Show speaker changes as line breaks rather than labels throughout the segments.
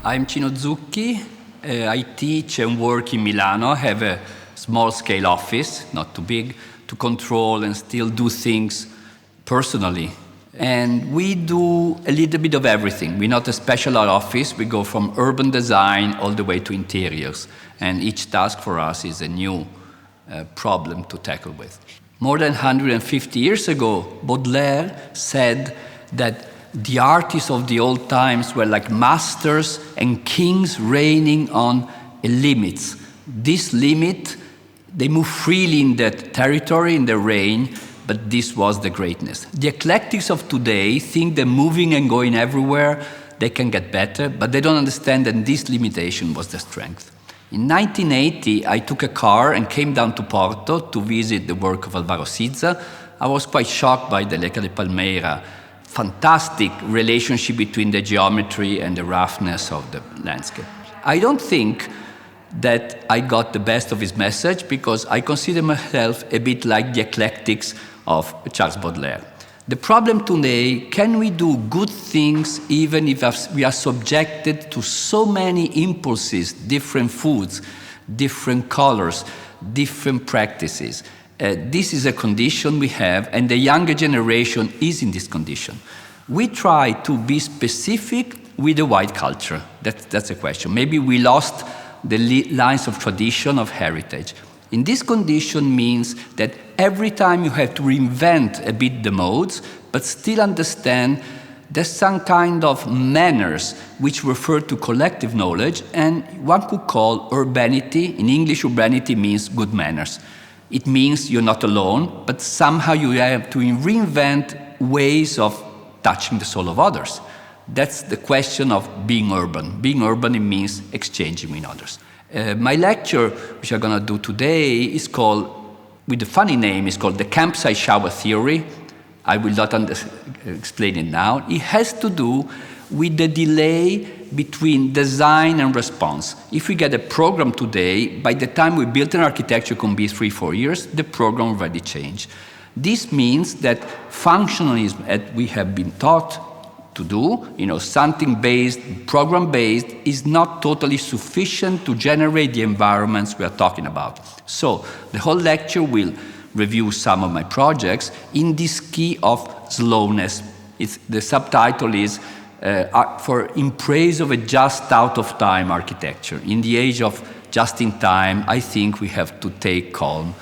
I'm Cino Zucchi. I teach and work in Milano. I have a small-scale office, not too big, to control and still do things personally. And we do a little bit of everything. We're not a special office. We go from urban design all the way to interiors. And each task for us is a new problem to tackle with. More than 150 years ago, Baudelaire said that the artists of the old times were like masters and kings reigning on a limit. This limit, they move freely in that territory, in their reign, but this was the greatness. The eclectics of today think they're moving and going everywhere, they can get better, but they don't understand that this limitation was the strength. In 1980, I took a car and came down to Porto to visit the work of Alvaro Siza. I was quite shocked by the Leca de Palmeira fantastic relationship between the geometry and the roughness of the landscape. I don't think that I got the best of his message because I consider myself a bit like the eclectics of Charles Baudelaire. The problem today, can we do good things even if we are subjected to so many impulses, different foods, different colors, different practices? This is a condition we have, and the younger generation is in this condition. We try to be specific with the white culture. That's a question. Maybe we lost the lines of tradition, of heritage. In this condition means that every time you have to reinvent a bit the modes, but still understand there's some kind of manners which refer to collective knowledge, and one could call urbanity. In English, urbanity means good manners. It means you're not alone, but somehow you have to reinvent ways of touching the soul of others. That's the question of being urban. Being urban, it means exchanging with others. My lecture, which I'm going to do today, is called, with a funny name, it's called the campsite shower theory. I will not explain it now. It has to do with the delay between design and response. If we get a program today, by the time we build an architecture, it can be 3-4 years, the program already changed. This means that functionalism, as we have been taught to do, something based, program based, is not totally sufficient to generate the environments we are talking about. So the whole lecture will review some of my projects in this key of slowness. The subtitle is in praise of a just out of time architecture. In the age of just in time, I think we have to take calm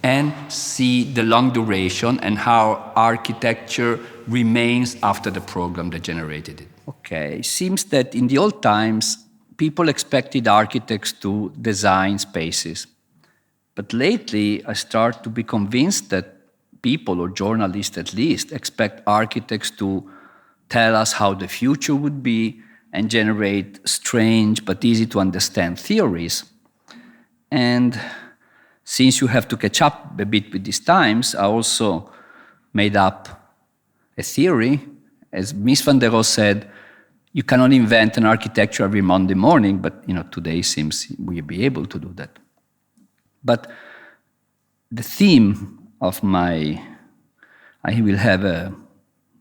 and see the long duration and how architecture remains after the program that generated it. Okay, it seems that in the old times, people expected architects to design spaces. But lately, I start to be convinced that people, or journalists at least, expect architects to tell us how the future would be and generate strange but easy to understand theories. And since you have to catch up a bit with these times, I also made up a theory. As Mies van der Rohe said, you cannot invent an architecture every Monday morning, but today seems we'll be able to do that. But the theme of I will have a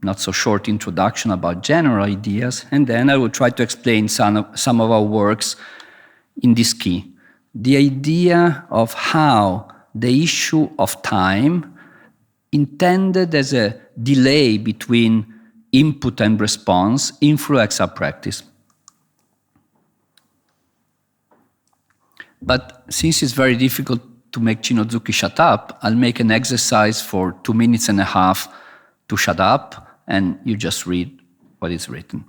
not so short introduction about general ideas, and then I will try to explain some of our works in this key. The idea of how the issue of time, intended as a delay between input and response, influence our practice. But since it's very difficult to make Cino Zucchi shut up, I'll make an exercise for 2.5 minutes to shut up, and you just read what is written.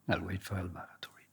I'll wait for Alvaro to read.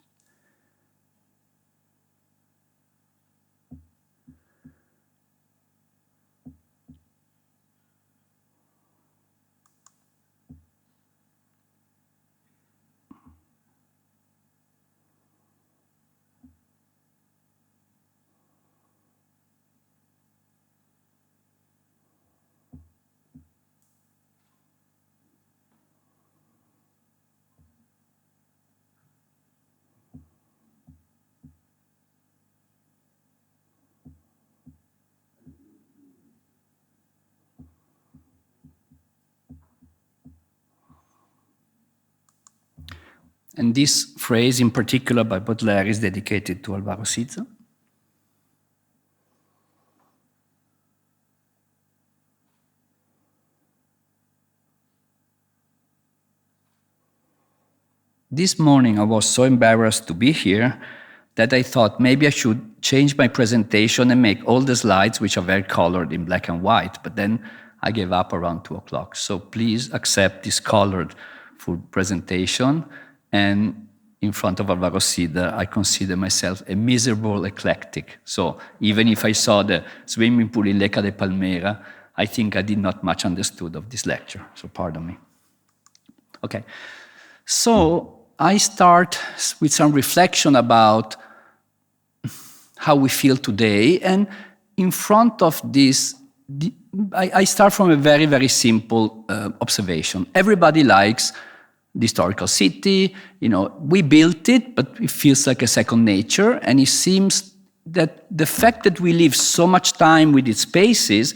And this phrase in particular by Baudelaire is dedicated to Alvaro Siza. This morning I was so embarrassed to be here that I thought maybe I should change my presentation and make all the slides, which are very colored, in black and white, but then I gave up around 2 o'clock. So please accept this colored full presentation, and in front of Alvaro Siza, I consider myself a miserable eclectic. So even if I saw the swimming pool in Leca de Palmera, I think I did not much understood of this lecture, so pardon me. Okay, so I start with some reflection about how we feel today, and in front of this, I start from a very, very simple observation. Everybody likes the historical city. We built it, but it feels like a second nature, and it seems that the fact that we live so much time with its spaces,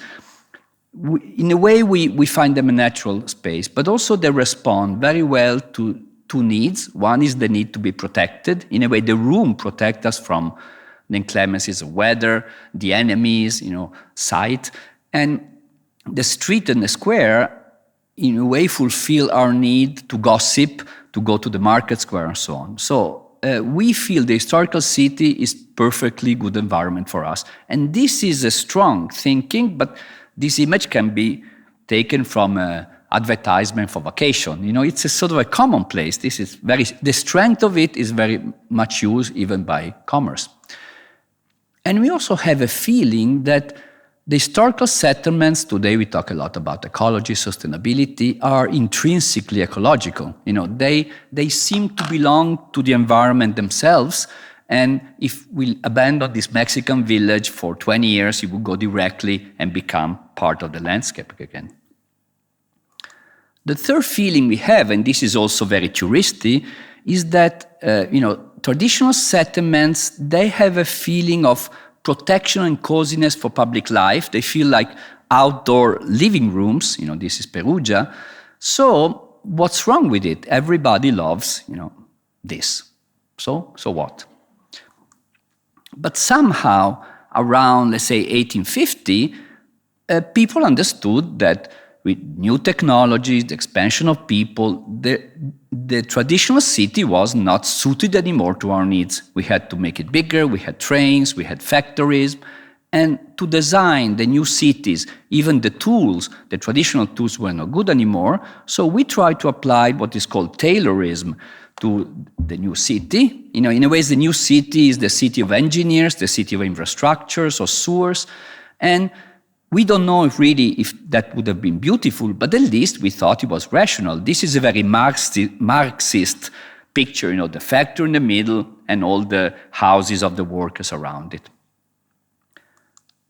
in a way we find them a natural space, but also they respond very well to two needs. One is the need to be protected. In a way, the room protects us from the inclemencies of weather, the enemies, sight. And the street and the square, in a way, fulfill our need to gossip, to go to the market square, and so on. So we feel the historical city is perfectly good environment for us. And this is a strong thinking, but this image can be taken from advertisement for vacation. It's a sort of a commonplace. The strength of it is very much used even by commerce. And we also have a feeling that the historical settlements, today we talk a lot about ecology, sustainability, are intrinsically ecological. They seem to belong to the environment themselves. And if we abandon this Mexican village for 20 years, it will go directly and become part of the landscape again. The third feeling we have, and this is also very touristy, is that traditional settlements, they have a feeling of protection and coziness for public life. They feel like outdoor living rooms. This is Perugia. So what's wrong with it? Everybody loves, this. So what? But somehow, around, let's say, 1850, people understood that with new technologies, the expansion of people, the traditional city was not suited anymore to our needs. We had to make it bigger, we had trains, we had factories, and to design the new cities, even the tools, the traditional tools were not good anymore, so we tried to apply what is called Taylorism to the new city. In a way, the new city is the city of engineers, the city of infrastructures or sewers, and we don't know if that would have been beautiful, but at least we thought it was rational. This is a very Marxist picture, the factory in the middle and all the houses of the workers around it.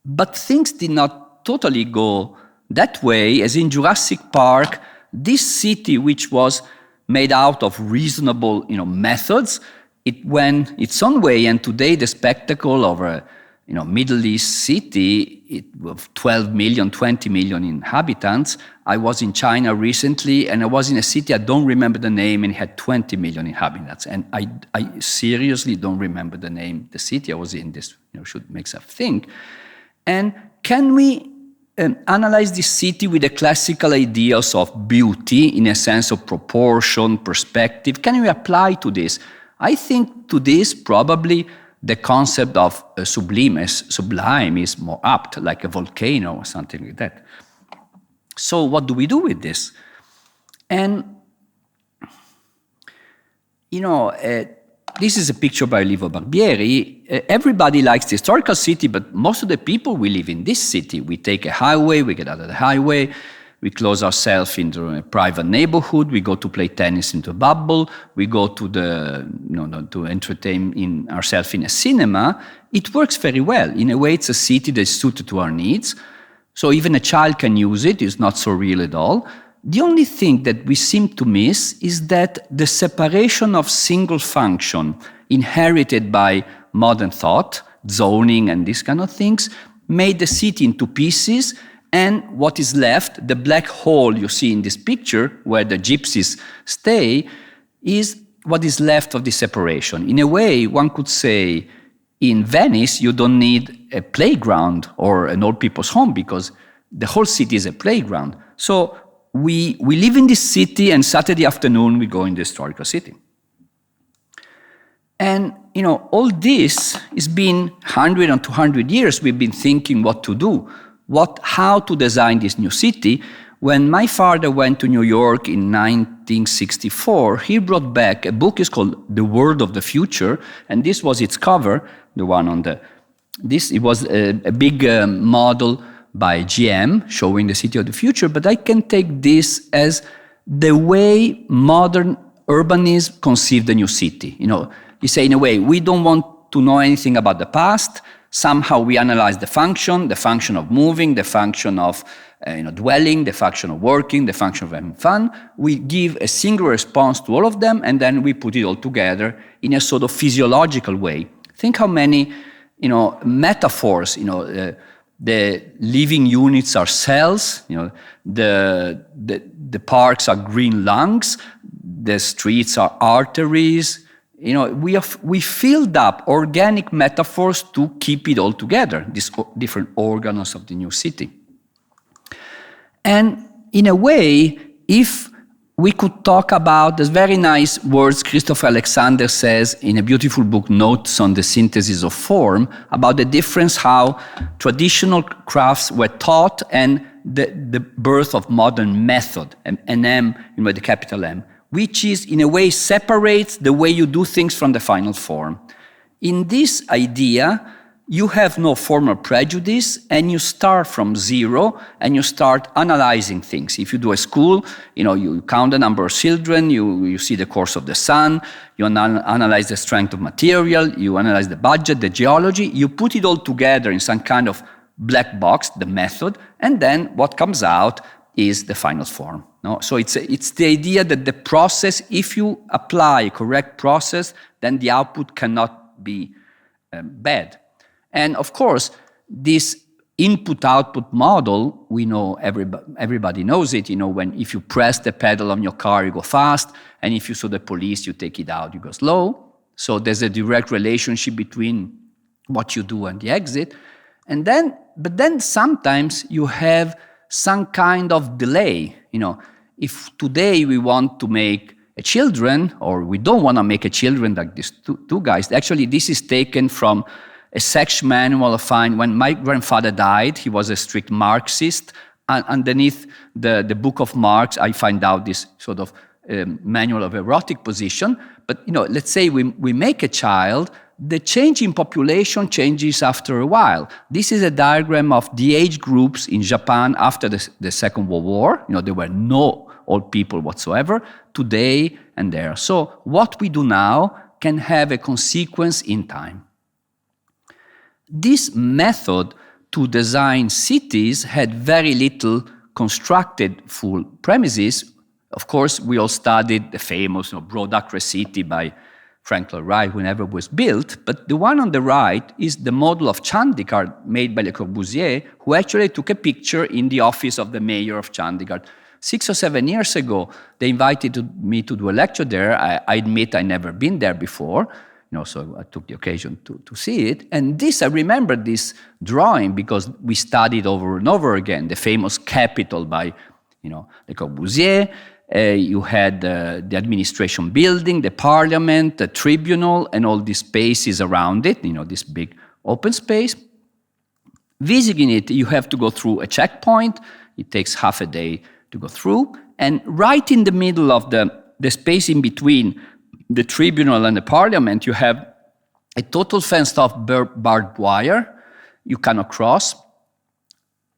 But things did not totally go that way, as in Jurassic Park, this city, which was made out of reasonable methods, it went its own way, and today the spectacle of a Middle East city with 12 million, 20 million inhabitants. I was in China recently, and I was in a city, I don't remember the name, and it had 20 million inhabitants. And I seriously don't remember the name, the city I was in. This should make us think. And can we analyze this city with the classical ideas of beauty, in a sense of proportion, perspective? Can we apply to this? I think to this probably the concept of sublime is more apt, like a volcano or something like that. So what do we do with this? And, this is a picture by Olivo Barbieri. Everybody likes the historical city, but most of the people, we live in this city. We take a highway, we get out of the highway, we close ourselves into a private neighborhood, we go to play tennis into a bubble, we go to to entertain ourselves in a cinema. It works very well. In a way, it's a city that's suited to our needs. So even a child can use it, it's not so real at all. The only thing that we seem to miss is that the separation of single function inherited by modern thought, zoning and these kind of things, made the city into pieces. And what is left, the black hole you see in this picture, where the gypsies stay, is what is left of this separation? In a way, one could say, in Venice, you don't need a playground or an old people's home because the whole city is a playground. So we live in this city, and Saturday afternoon we go in the historical city. And all this has been 100 and 200 years we've been thinking what to do, how to design this new city. When my father went to New York in 1964, he brought back a book. It's called The World of the Future, and this was its cover, the one on this. It was a big model by GM showing the city of the future, but I can take this as the way modern urbanists conceive the new city. You say, in a way, we don't want to know anything about the past. Somehow we analyze the function of moving, the function of dwelling, the function of working, the function of having fun. We give a single response to all of them, and then we put it all together in a sort of physiological way. Think how many, metaphors. The living units are cells. The parks are green lungs. The streets are arteries. We filled up organic metaphors to keep it all together, these different organs of the new city. And in a way, if we could talk about the very nice words Christopher Alexander says in a beautiful book, Notes on the Synthesis of Form, about the difference how traditional crafts were taught and the birth of modern method, an M, the capital M, which is, in a way, separates the way you do things from the final form. In this idea, you have no formal prejudice, and you start from zero, and you start analyzing things. If you do a school, you count the number of children, you see the course of the sun, you analyze the strength of material, you analyze the budget, the geology, you put it all together in some kind of black box, the method, and then what comes out is the final form. No? So it's the idea that the process, if you apply a correct process, then the output cannot be bad. And of course, this input-output model, we know, everybody knows it. If you press the pedal on your car, you go fast, and if you saw the police, you take it out, you go slow. So there's a direct relationship between what you do and the exit. But then sometimes you have some kind of delay. If today we want to make a children, or we don't want to make a children like these two guys, actually this is taken from a section manual I find when my grandfather died. He was a strict Marxist. And underneath the book of Marx, I find out this sort of manual of erotic position. But let's say we make a child, the change in population changes after a while. This is a diagram of the age groups in Japan after the Second World War. There were no old people whatsoever, today and there. So what we do now can have a consequence in time. This method to design cities had very little constructed full premises. Of course, we all studied the famous Broad-Acre City by Frank Lloyd Wright, who never was built. But the one on the right is the model of Chandigarh made by Le Corbusier, who actually took a picture in the office of the mayor of Chandigarh. 6 or 7 years ago, they invited me to do a lecture there. I admit I'd never been there before. So I took the occasion to see it. And I remember this drawing because we studied over and over again the famous Capitol by, Le Corbusier. You had the administration building, the parliament, the tribunal, and all these spaces around it, this big open space. Visiting it, you have to go through a checkpoint. It takes half a day to go through. And right in the middle of the space in between the tribunal and the parliament, you have a total fenced-off barbed wire you cannot cross.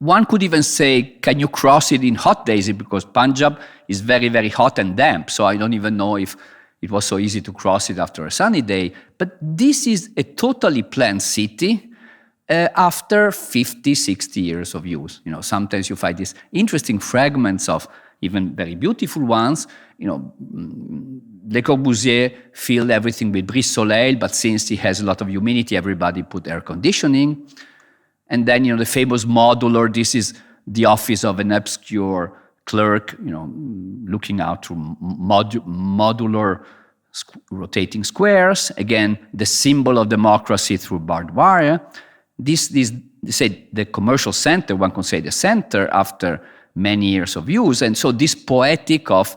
One could even say, can you cross it in hot days? Because Punjab is very, very hot and damp, so I don't even know if it was so easy to cross it after a sunny day. But this is a totally planned city after 50, 60 years of use. Sometimes you find these interesting fragments of even very beautiful ones. Le Corbusier filled everything with brise soleil, but since it has a lot of humidity, everybody put air conditioning. And then, the famous modular, this is the office of an obscure clerk, looking out through modular rotating squares, again, the symbol of democracy through barbed wire. This they say the commercial center, one could say the center after many years of use. And so this poetic of,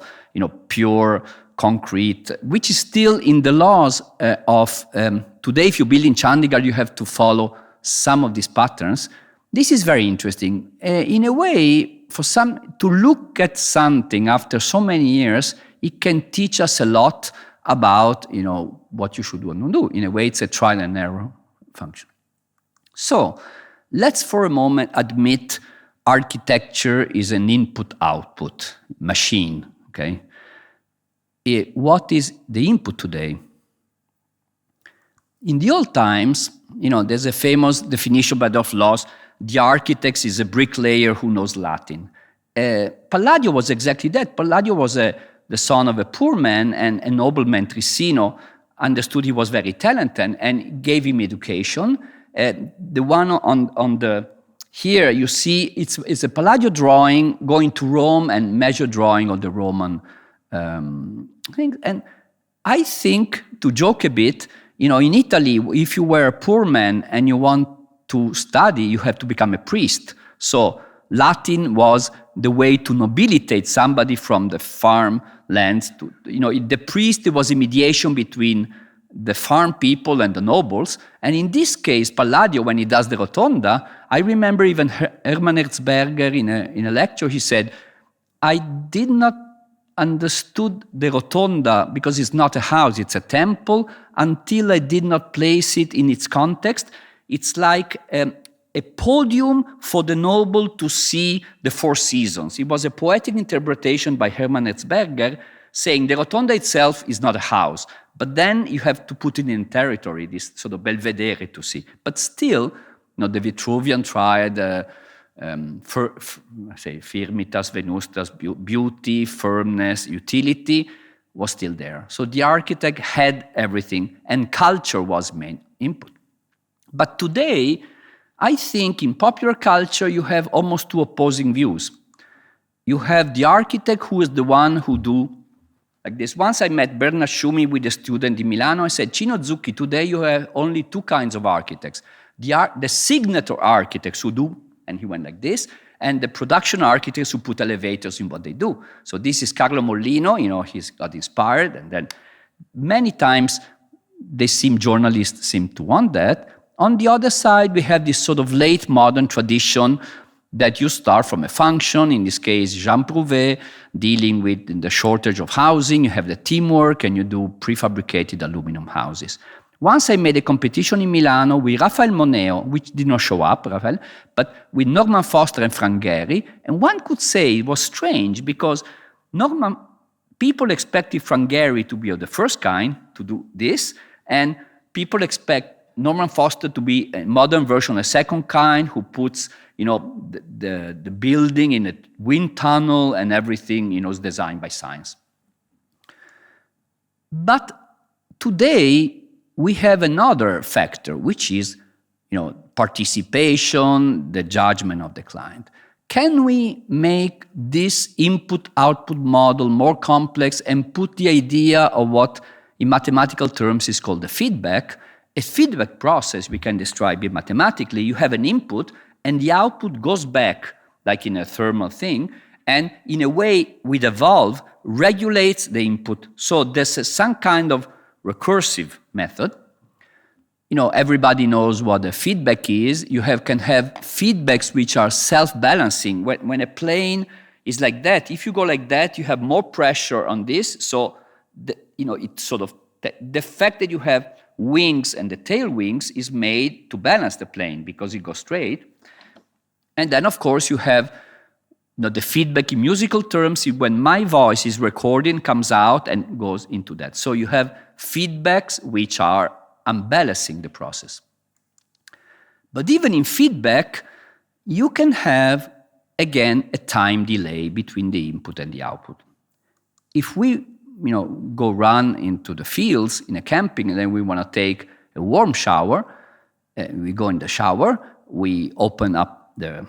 pure concrete, which is still in the laws of today, if you build in Chandigarh, you have to follow some of these patterns. This is very interesting. In a way, for some to look at something after so many years, it can teach us a lot about, what you should do and not do. In a way, it's a trial and error function. So let's for a moment admit architecture is an input-output machine, okay? What is the input today? In the old times, there's a famous definition by Adolf Loos, the architect is a bricklayer who knows Latin. Palladio was exactly that. Palladio was the son of a poor man, and a nobleman, Cino, understood he was very talented and gave him education. The one on the here you see it's a Palladio drawing going to Rome and measure drawing of the Roman thing. And I think, to joke a bit, in Italy, if you were a poor man and you want to study, you have to become a priest. So Latin was the way to nobilitate somebody from the farmlands. The priest was a mediation between the farm people and the nobles. And in this case, Palladio, when he does the Rotonda, I remember even Hermann Erzberger in a lecture, he said, I did not understood the Rotonda because it's not a house, it's a temple, until I did not place it in its context. It's like a podium for the noble to see the four seasons. It was a poetic interpretation by Hermann Erzberger saying the Rotonda itself is not a house, but then you have to put it in territory, this sort of belvedere to see. But still, the Vitruvian triad, firmitas, venustas, beauty, firmness, utility, was still there. So the architect had everything, and culture was main input. But today, I think in popular culture, you have almost two opposing views. You have the architect who is the one who do like this. Once I met Bernard Schumi with a student in Milano. I said, Cino Zucchi, today you have only two kinds of architects. The signature architects who do, and he went like this, and the production architects who put elevators in what they do. So this is Carlo Mollino, he's got inspired, and then many times journalists seem to want that. On the other side, we have this sort of late modern tradition that you start from a function, in this case, Jean Prouvé, dealing with the shortage of housing, you have the teamwork, and you do prefabricated aluminum houses. Once I made a competition in Milano with Raphael Moneo, which did not show up, Raphael, but with Norman Foster and Frank Gehry, and one could say it was strange because people expected Frank Gehry to be of the first kind, to do this, and people expect Norman Foster to be a modern version, a second kind, who puts, the building in a wind tunnel and everything, is designed by science. But today, we have another factor, which is, participation, the judgment of the client. Can we make this input-output model more complex and put the idea of what in mathematical terms is called the feedback? A feedback process, we can describe it mathematically. You have an input, and the output goes back, like in a thermal thing, and in a way, with a valve, regulates the input. So there's some kind of recursive method. Everybody knows what a feedback is. You can have feedbacks which are self-balancing. When a plane is like that, if you go like that, you have more pressure on this. So, it's sort of the fact that you have wings and the tail wings is made to balance the plane because it goes straight. And then, of course, you have the feedback in musical terms. When my voice is recorded, comes out and goes into that. So you have feedbacks which are unbalancing the process. But even in feedback, you can have, again, a time delay between the input and the output. If we go run into the fields in a camping, and then we want to take a warm shower, we go in the shower, we open up the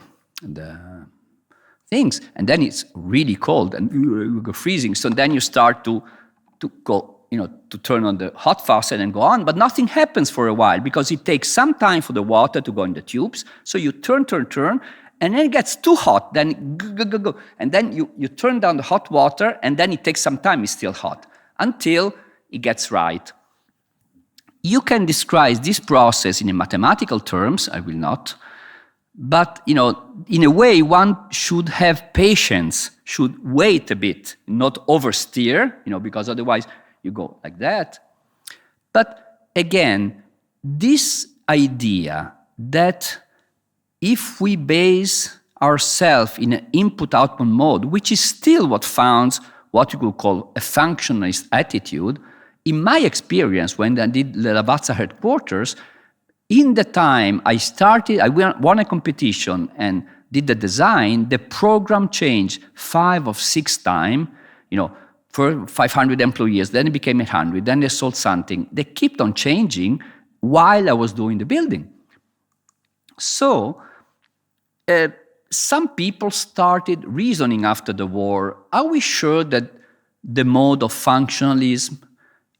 things, and then it's really cold and we go freezing. So then you start to go to turn on the hot faucet and go on, but nothing happens for a while because it takes some time for the water to go in the tubes. So you turn, and then it gets too hot, then go. And then you turn down the hot water, and then it takes some time, it's still hot, until it gets right. You can describe this process in mathematical terms, I will not, but in a way, one should have patience, should wait a bit, not oversteer, because otherwise you go like that. But again, this idea that if we base ourselves in an input-output mode, which is still what founds what you could call a functionalist attitude, in my experience, when I did the Lavazza headquarters, in the time I won a competition and did the design, the program changed 5 or 6 times, for 500 employees, then it became 800, then they sold something. They kept on changing while I was doing the building. So, some people started reasoning after the war, are we sure that the mode of functionalism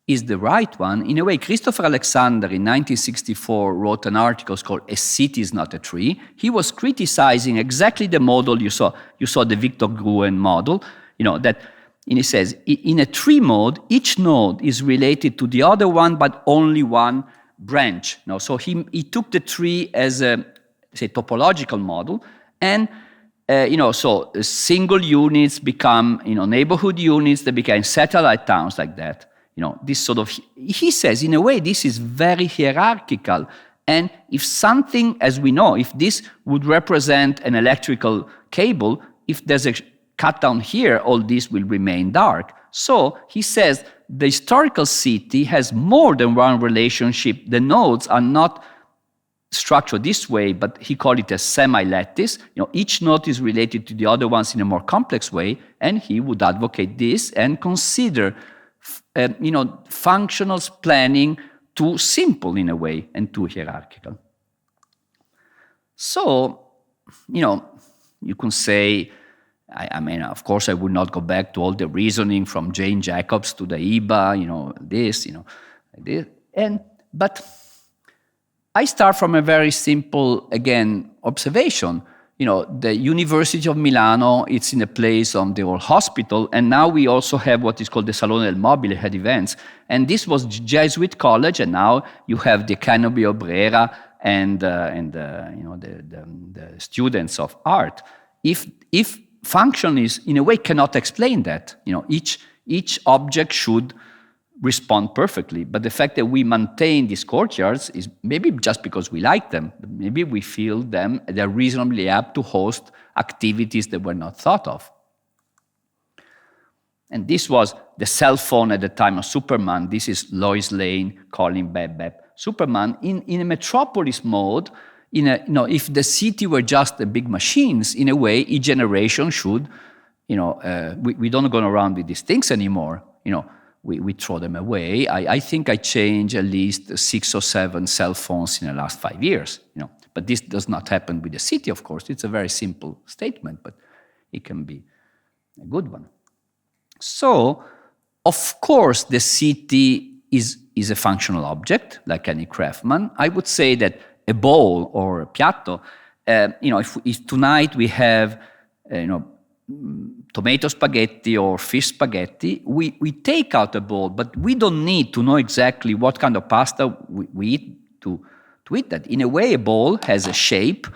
is the right one? In a way, Christopher Alexander in 1964 wrote an article called "A City is Not a Tree." He was criticizing exactly the model you saw. You saw the Victor Gruen model, and he says, in a tree mode, each node is related to the other one, but only one branch. So he took the tree as a, topological model, and so single units become, neighborhood units, they became satellite towns like that. This sort of, he says, in a way, this is very hierarchical. And if something, as we know, if this would represent an electrical cable, if there's a cut down here, all this will remain dark. So he says the historical city has more than one relationship. The nodes are not structured this way, but he called it a semi-lattice. Each node is related to the other ones in a more complex way, and he would advocate this and consider functional planning too simple in a way and too hierarchical. So, you can say, I mean, of course, I would not go back to all the reasoning from Jane Jacobs to the IBA, this. But I start from a very simple, again, observation. The University of Milano, it's in a place on the old hospital, and now we also have what is called the Salone del Mobile, had events. And this was Jesuit college, and now you have the Canopy Obrera and the students of art. If function is, in a way, cannot explain that. Each object should respond perfectly. But the fact that we maintain these courtyards is maybe just because we like them. Maybe we feel they're reasonably apt to host activities that were not thought of. And this was the cell phone at the time of Superman. This is Lois Lane calling Beb. Superman, in a metropolis mode, if the city were just the big machines, in a way, each generation should, we don't go around with these things anymore. We throw them away. I think I changed at least 6 or 7 cell phones in the last 5 years. But this does not happen with the city, of course. It's a very simple statement, but it can be a good one. So, of course, the city is a functional object, like any craftsman. I would say that a bowl or a piatto, if tonight we have, tomato spaghetti or fish spaghetti, we take out a bowl, but we don't need to know exactly what kind of pasta we eat to eat that. In a way, a bowl has a shape,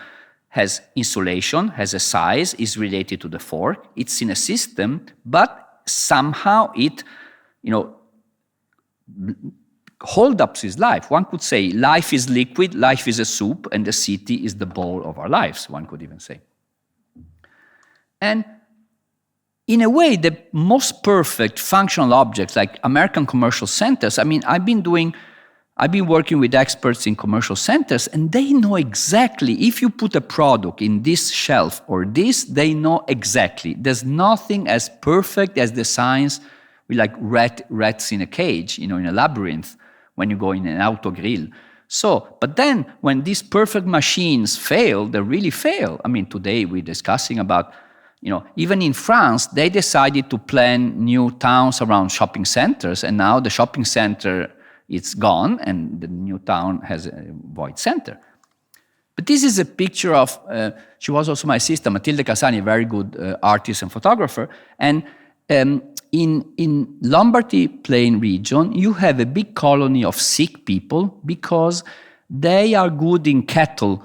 has insulation, has a size, is related to the fork. It's in a system, but somehow it, hold up his life. One could say life is liquid, life is a soup, and the city is the bowl of our lives, one could even say. And in a way, the most perfect functional objects, like American commercial centers, I've been working with experts in commercial centers, and they know exactly, if you put a product in this shelf or this, they know exactly. There's nothing as perfect as the science with like rats in a cage, in a labyrinth, when you go in an auto grill. So, but then when these perfect machines fail, they really fail. Today we're discussing about, Even in France, they decided to plan new towns around shopping centers, and now the shopping center is gone, and the new town has a void center. But this is a picture of, she was also my sister, Matilde Casani, a very good artist and photographer. And in Lombardy Plain region, you have a big colony of Sikh people because they are good in cattle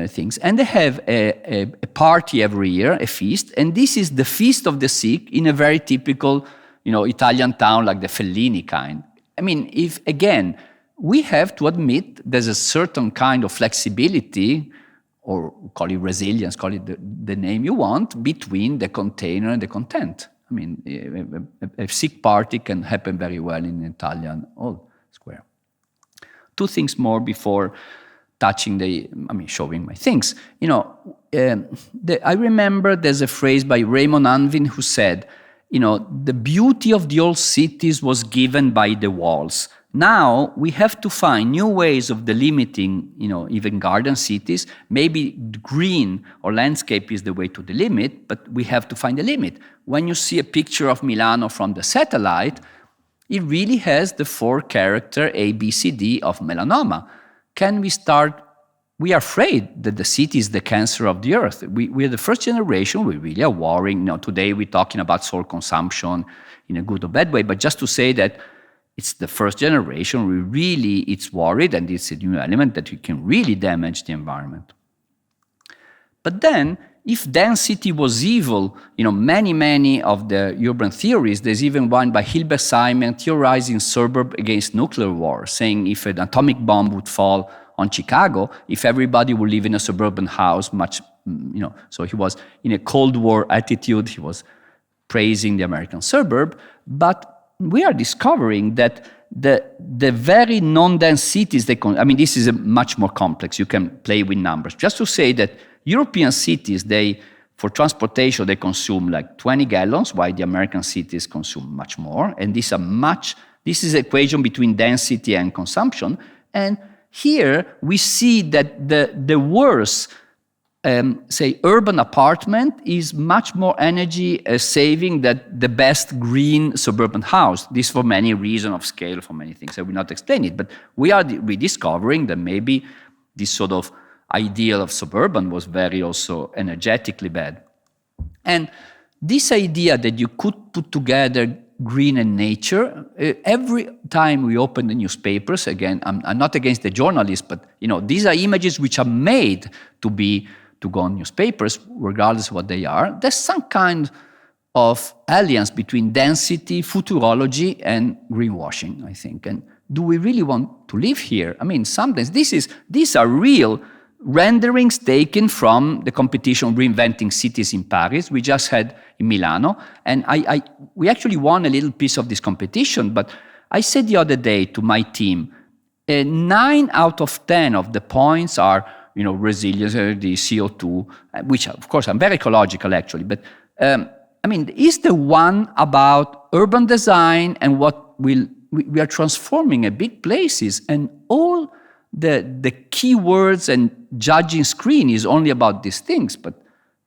things. And they have a party every year, a feast. And this is the feast of the Sikh in a very typical, Italian town like the Fellini kind. I mean, we have to admit there's a certain kind of flexibility, or call it resilience, call it the name you want, between the container and the content. I mean, a Sikh party can happen very well in an Italian old square. Two things more before showing my things. I remember there's a phrase by Raymond Anvin who said, the beauty of the old cities was given by the walls. Now we have to find new ways of delimiting, even garden cities. Maybe green or landscape is the way to delimit, but we have to find a limit. When you see a picture of Milano from the satellite, it really has the 4 character A, B, C, D of melanoma. Can we start? We are afraid that the city is the cancer of the earth. We're the first generation, we really are worrying. Today we're talking about soil consumption in a good or bad way, but just to say that it's the first generation, it's worried, and it's a new element that we can really damage the environment. But then, if density was evil, many of the urban theories, there's even one by Hilbert Simon theorizing suburb against nuclear war, saying if an atomic bomb would fall on Chicago, if everybody would live in a suburban house, so he was in a Cold War attitude, he was praising the American suburb, but we are discovering that the very non-dense cities, this is much more complex, you can play with numbers. Just to say that European cities, for transportation, they consume like 20 gallons, while the American cities consume much more. And this is an equation between density and consumption. And here we see that the worst, urban apartment is much more energy saving than the best green suburban house. This for many reasons of scale, for many things. I will not explain it, but we are rediscovering that maybe this sort of ideal of suburban was very also energetically bad. And this idea that you could put together green and nature, every time we open the newspapers, again, I'm not against the journalists, but these are images which are made to go on newspapers, regardless of what they are. There's some kind of alliance between density, futurology, and greenwashing, I think. And do we really want to live here? Sometimes these are real renderings taken from the competition Reinventing Cities in Paris. We just had in Milano, and we actually won a little piece of this competition, but I said the other day to my team, 9 out of 10 of the points are resilience, the CO2, which of course I'm very ecological actually, but is the one about urban design and what we are transforming a big places, and all the keywords and judging screen is only about these things, but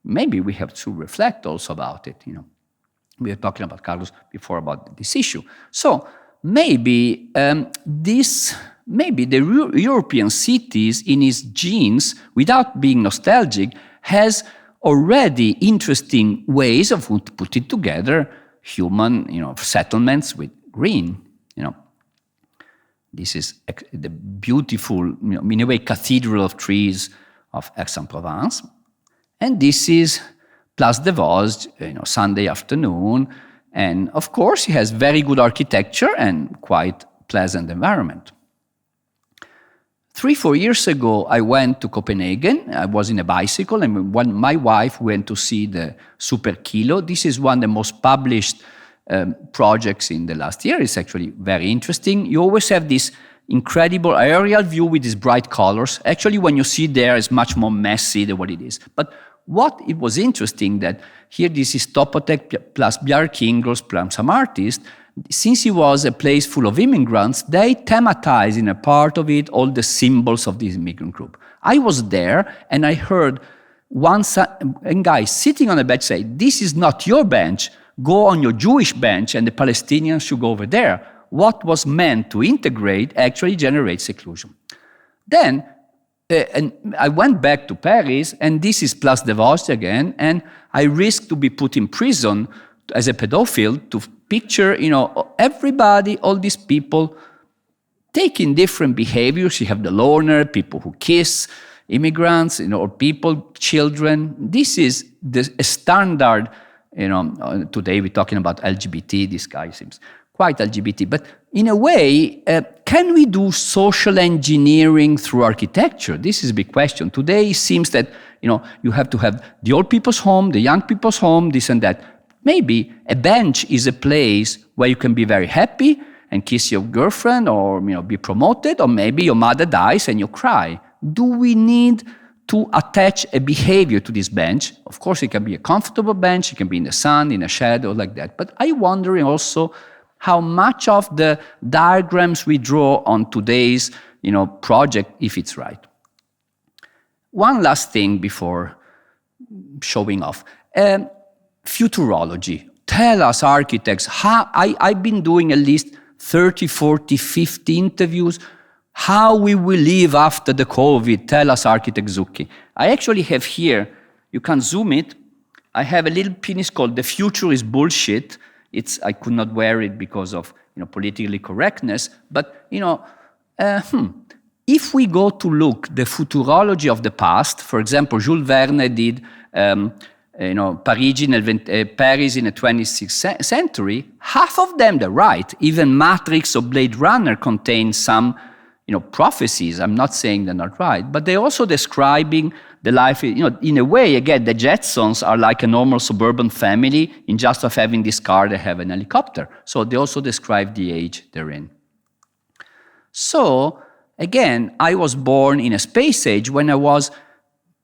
maybe we have to reflect also about it. We were talking about Carlos before about this issue. So maybe maybe the European cities in its genes, without being nostalgic, has already interesting ways of putting together human, settlements with green. This is the beautiful, in a way, cathedral of trees of Aix-en-Provence. And this is Place des Vosges, Sunday afternoon. And of course, it has very good architecture and quite pleasant environment. 3-4 years ago, I went to Copenhagen. I was in a bicycle, and when my wife went to see the Super Kilo. This is one of the most published projects in the last year. It's actually very interesting. You always have this incredible aerial view with these bright colors. Actually, when you see there, it's much more messy than what it is. But what it was interesting that here this is Topotec plus Bjarke Ingels plus some artist. Since it was a place full of immigrants, they thematized in a part of it all the symbols of this immigrant group. I was there and I heard a guy sitting on a bench say, this is not your bench, go on your Jewish bench and the Palestinians should go over there. What was meant to integrate actually generates seclusion. Then and I went back to Paris, and this is Place de Vosges again, and I risked to be put in prison as a pedophile to picture, everybody, all these people taking different behaviors. You have the loner, people who kiss, immigrants, or people, children. This is a standard, today we're talking about LGBT, this guy seems quite LGBT, but in a way, can we do social engineering through architecture? This is a big question. Today it seems that, you have to have the old people's home, the young people's home, this and that. Maybe a bench is a place where you can be very happy and kiss your girlfriend or, be promoted, or maybe your mother dies and you cry. Do we need to attach a behavior to this bench? Of course, it can be a comfortable bench, it can be in the sun, in a shadow, like that. But I'm wondering also how much of the diagrams we draw on today's, project, if it's right. One last thing before showing off. Futurology. Tell us, architects, how I've been doing at least 30, 40, 50 interviews. How we will live after the COVID? Tell us, architect Zucchi. I actually have here, you can zoom it. I have a little piece called "The Future is Bullshit." I could not wear it because of politically correctness. But if we go to look the futurology of the past, for example, Jules Verne did Paris in the 26th century. Half of them they're right. Even Matrix or Blade Runner contain some prophecies. I'm not saying they're not right, but they're also describing the life, in a way, again, the Jetsons are like a normal suburban family. In just of having this car, they have an helicopter. So they also describe the age they're in. So, again, I was born in a space age. When I was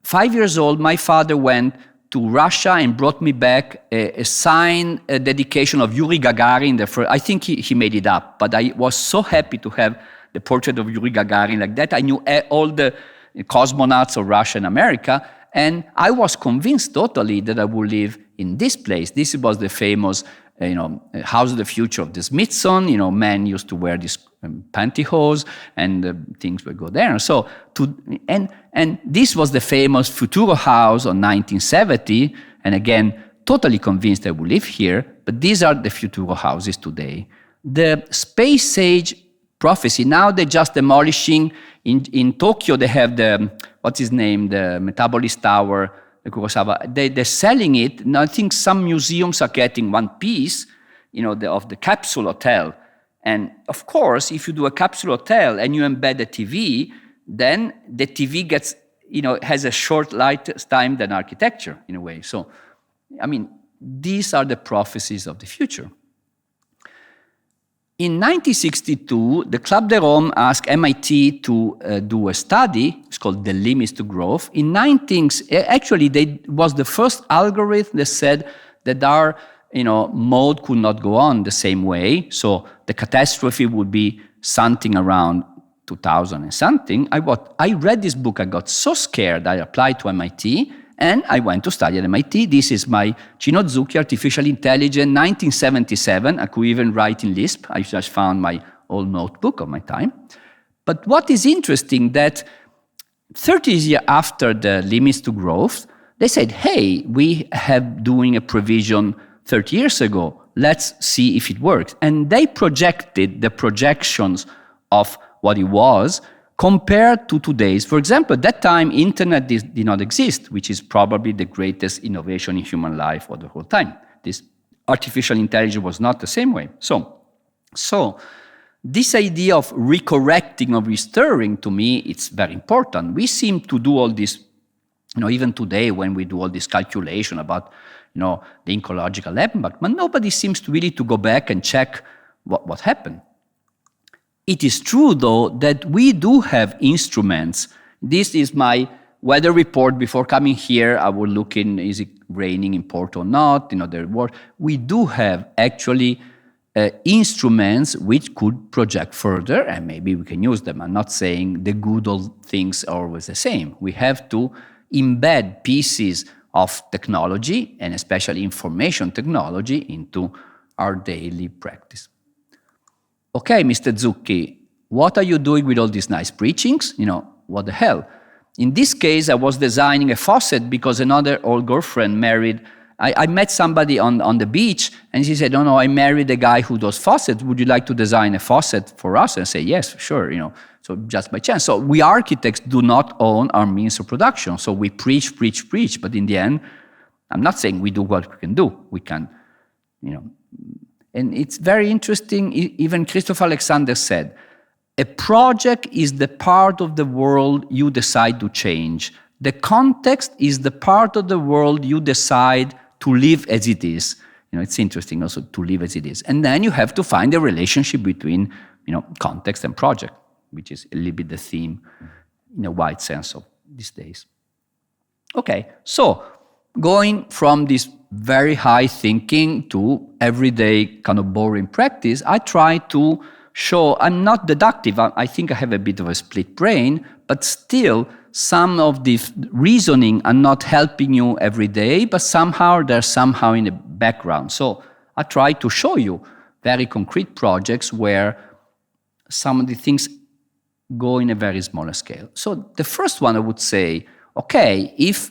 5 years old, my father went to Russia and brought me back a signed dedication of Yuri Gagarin. I think he made it up, but I was so happy to have the portrait of Yuri Gagarin like that. I knew all the cosmonauts of Russia and America, and I was convinced totally that I would live in this place. This was the famous, House of the Future of the Smithsonian. Men used to wear these pantyhose, and things would go there. So, and this was the famous Futuro House on 1970, and again, totally convinced I would live here. But these are the Futuro houses today. The space age prophecy. Now they're just demolishing. In Tokyo, they have the Metabolist Tower, the Kurosawa. They're selling it. Now I think some museums are getting one piece, of the capsule hotel. And of course, if you do a capsule hotel and you embed a TV, then the TV gets, has a short lifetime than architecture in a way. So, these are the prophecies of the future. In 1962, the Club de Rome asked MIT to do a study. It's called The Limits to Growth. They was the first algorithm that said that our mode could not go on the same way. So the catastrophe would be something around 2000 and something. I read this book. I got so scared. I applied to MIT. And I went to study at MIT. This is my Cino Zucchi, Artificial Intelligence, 1977. I could even write in Lisp. I just found my old notebook of my time. But what is interesting that 30 years after the Limits to Growth, they said, hey, we have doing a provision 30 years ago. Let's see if it works. And they projected the projections of what it was compared to today's. For example, at that time, internet did not exist, which is probably the greatest innovation in human life for the whole time. This artificial intelligence was not the same way. So this idea of recorrecting or restoring, to me, it's very important. We seem to do all this, even today when we do all this calculation about, the ecological impact, but nobody seems to really to go back and check what happened. It is true, though, that we do have instruments. This is my weather report. Before coming here, I would look in, is it raining in Porto or not? We do have actually instruments which could project further, and maybe we can use them. I'm not saying the good old things are always the same. We have to embed pieces of technology, and especially information technology, into our daily practice. Okay, Mr. Zucchi, what are you doing with all these nice preachings? What the hell? In this case, I was designing a faucet because another old girlfriend married. I met somebody on the beach, and she said, no, I married a guy who does faucets. Would you like to design a faucet for us? And I say, yes, sure, so just by chance. So we architects do not own our means of production. So we preach, but in the end, I'm not saying we do what we can do. We can, and it's very interesting. Even Christopher Alexander said, a project is the part of the world you decide to change. The context is the part of the world you decide to live as it is. It's interesting also to live as it is. And then you have to find a relationship between, context and project, which is a little bit the theme in a wide sense of these days. Okay, so going from this very high thinking to everyday kind of boring practice, I try to show I'm not deductive. I think I have a bit of a split brain, but still some of the reasoning are not helping you every day, but somehow they're somehow in the background. So I try to show you very concrete projects where some of the things go in a very smaller scale. So the first one I would say, okay, if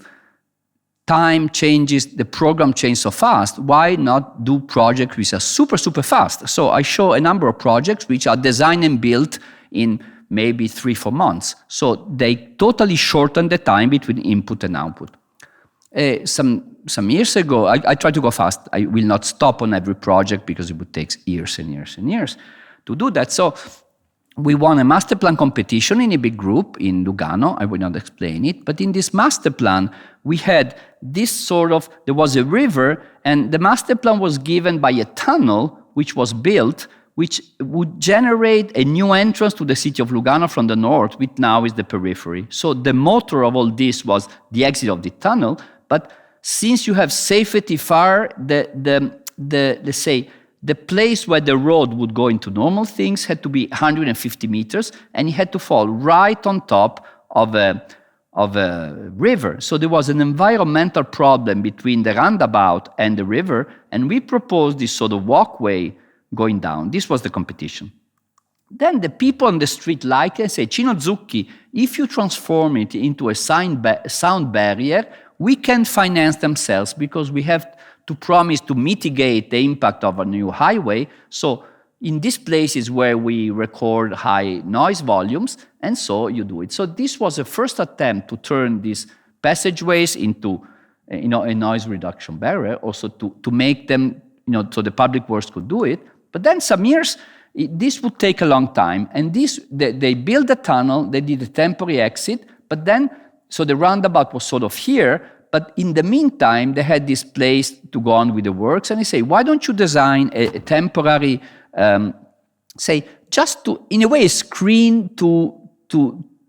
time changes, the program changes so fast, why not do projects which are super, super fast? So I show a number of projects which are designed and built in maybe 3-4 months. So they totally shorten the time between input and output. Some years ago, I try to go fast. I will not stop on every project because it would take years and years and years to do that. So we won a master plan competition in a big group in Lugano. I will not explain it. But in this master plan, we had this there was a river, and the master plan was given by a tunnel which was built, which would generate a new entrance to the city of Lugano from the north, which now is the periphery. So the motor of all this was the exit of the tunnel. But since you have safety far, let's say, the place where the road would go into normal things had to be 150 meters, and it had to fall right on top of a river. So there was an environmental problem between the roundabout and the river, and we proposed this sort of walkway going down. This was the competition. Then the people on the street liked it and said, Cino Zucchi, if you transform it into a sound barrier, we can finance themselves because we have to promise to mitigate the impact of a new highway. So in these places where we record high noise volumes, and so you do it. So this was a first attempt to turn these passageways into a noise reduction barrier, also to make them, so the public works could do it. But then some years, this would take a long time. And they built a tunnel, they did a temporary exit, but then, so the roundabout was sort of here, but in the meantime, they had this place to go on with the works, and they say, why don't you design a temporary, just to, in a way, a screen to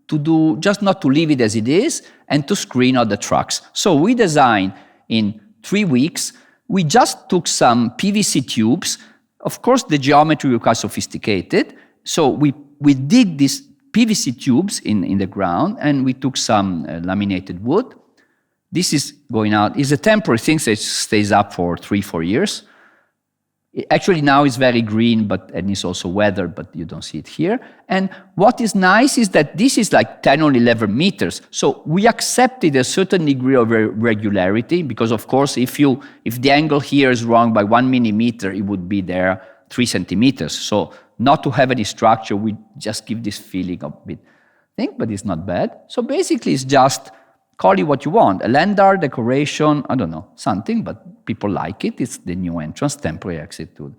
do, just not to leave it as it is, and to screen all the trucks. So we designed in 3 weeks. We just took some PVC tubes. Of course, the geometry was quite sophisticated. So we dig these PVC tubes in the ground, and we took some laminated wood. This is going out. It's a temporary thing that stays up for 3-4 years. Actually, now it's very green, and it's also weathered, but you don't see it here. And what is nice is that this is like 10 or 11 meters. So we accepted a certain degree of regularity because, of course, if the angle here is wrong by 1 millimeter, it would be there 3 centimeters. So not to have any structure, we just give this feeling of bit thing, but it's not bad. So basically, it's just call it what you want, a land art, decoration, I don't know, something, but people like it. It's the new entrance, temporary exit to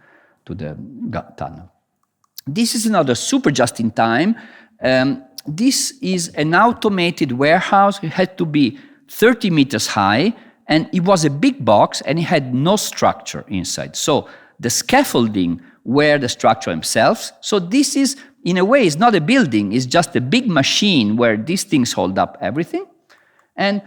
the tunnel. This is another super just-in-time. This is an automated warehouse. It had to be 30 meters high, and it was a big box, and it had no structure inside. So the scaffolding were the structure themselves. So this is, in a way, it's not a building. It's just a big machine where these things hold up everything. And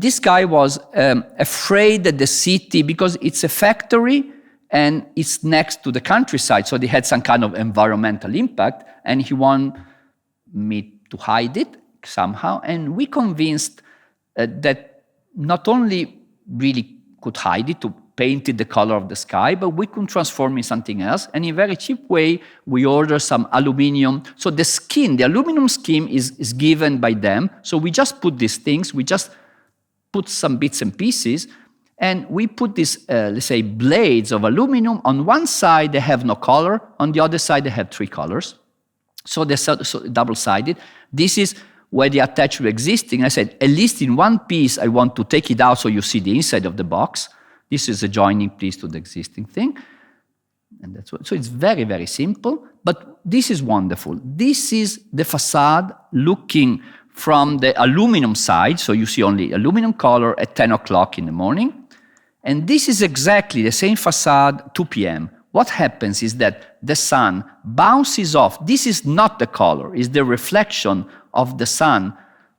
this guy was afraid that the city, because it's a factory and it's next to the countryside, so they had some kind of environmental impact, and he wanted me to hide it somehow. And we convinced that not only really could hide it, to paint it the color of the sky, but we could transform in something else. And in a very cheap way, we order some aluminum. So the skin, the aluminum skin is given by them. So we just put these things, we just put some bits and pieces, and we put these, let's say, blades of aluminum. On one side, they have no color. On the other side, they have 3 colors. So they're double-sided. This is where they attach to existing. I said, at least in one piece, I want to take it out so you see the inside of the box. This is a joining piece to the existing thing. And that's what, so it's very, very simple, but this is wonderful. This is the facade looking from the aluminum side, so you see only aluminum color at 10 o'clock in the morning. And this is exactly the same facade 2 p.m. What happens is that the sun bounces off. This is not the color, it's the reflection of the sun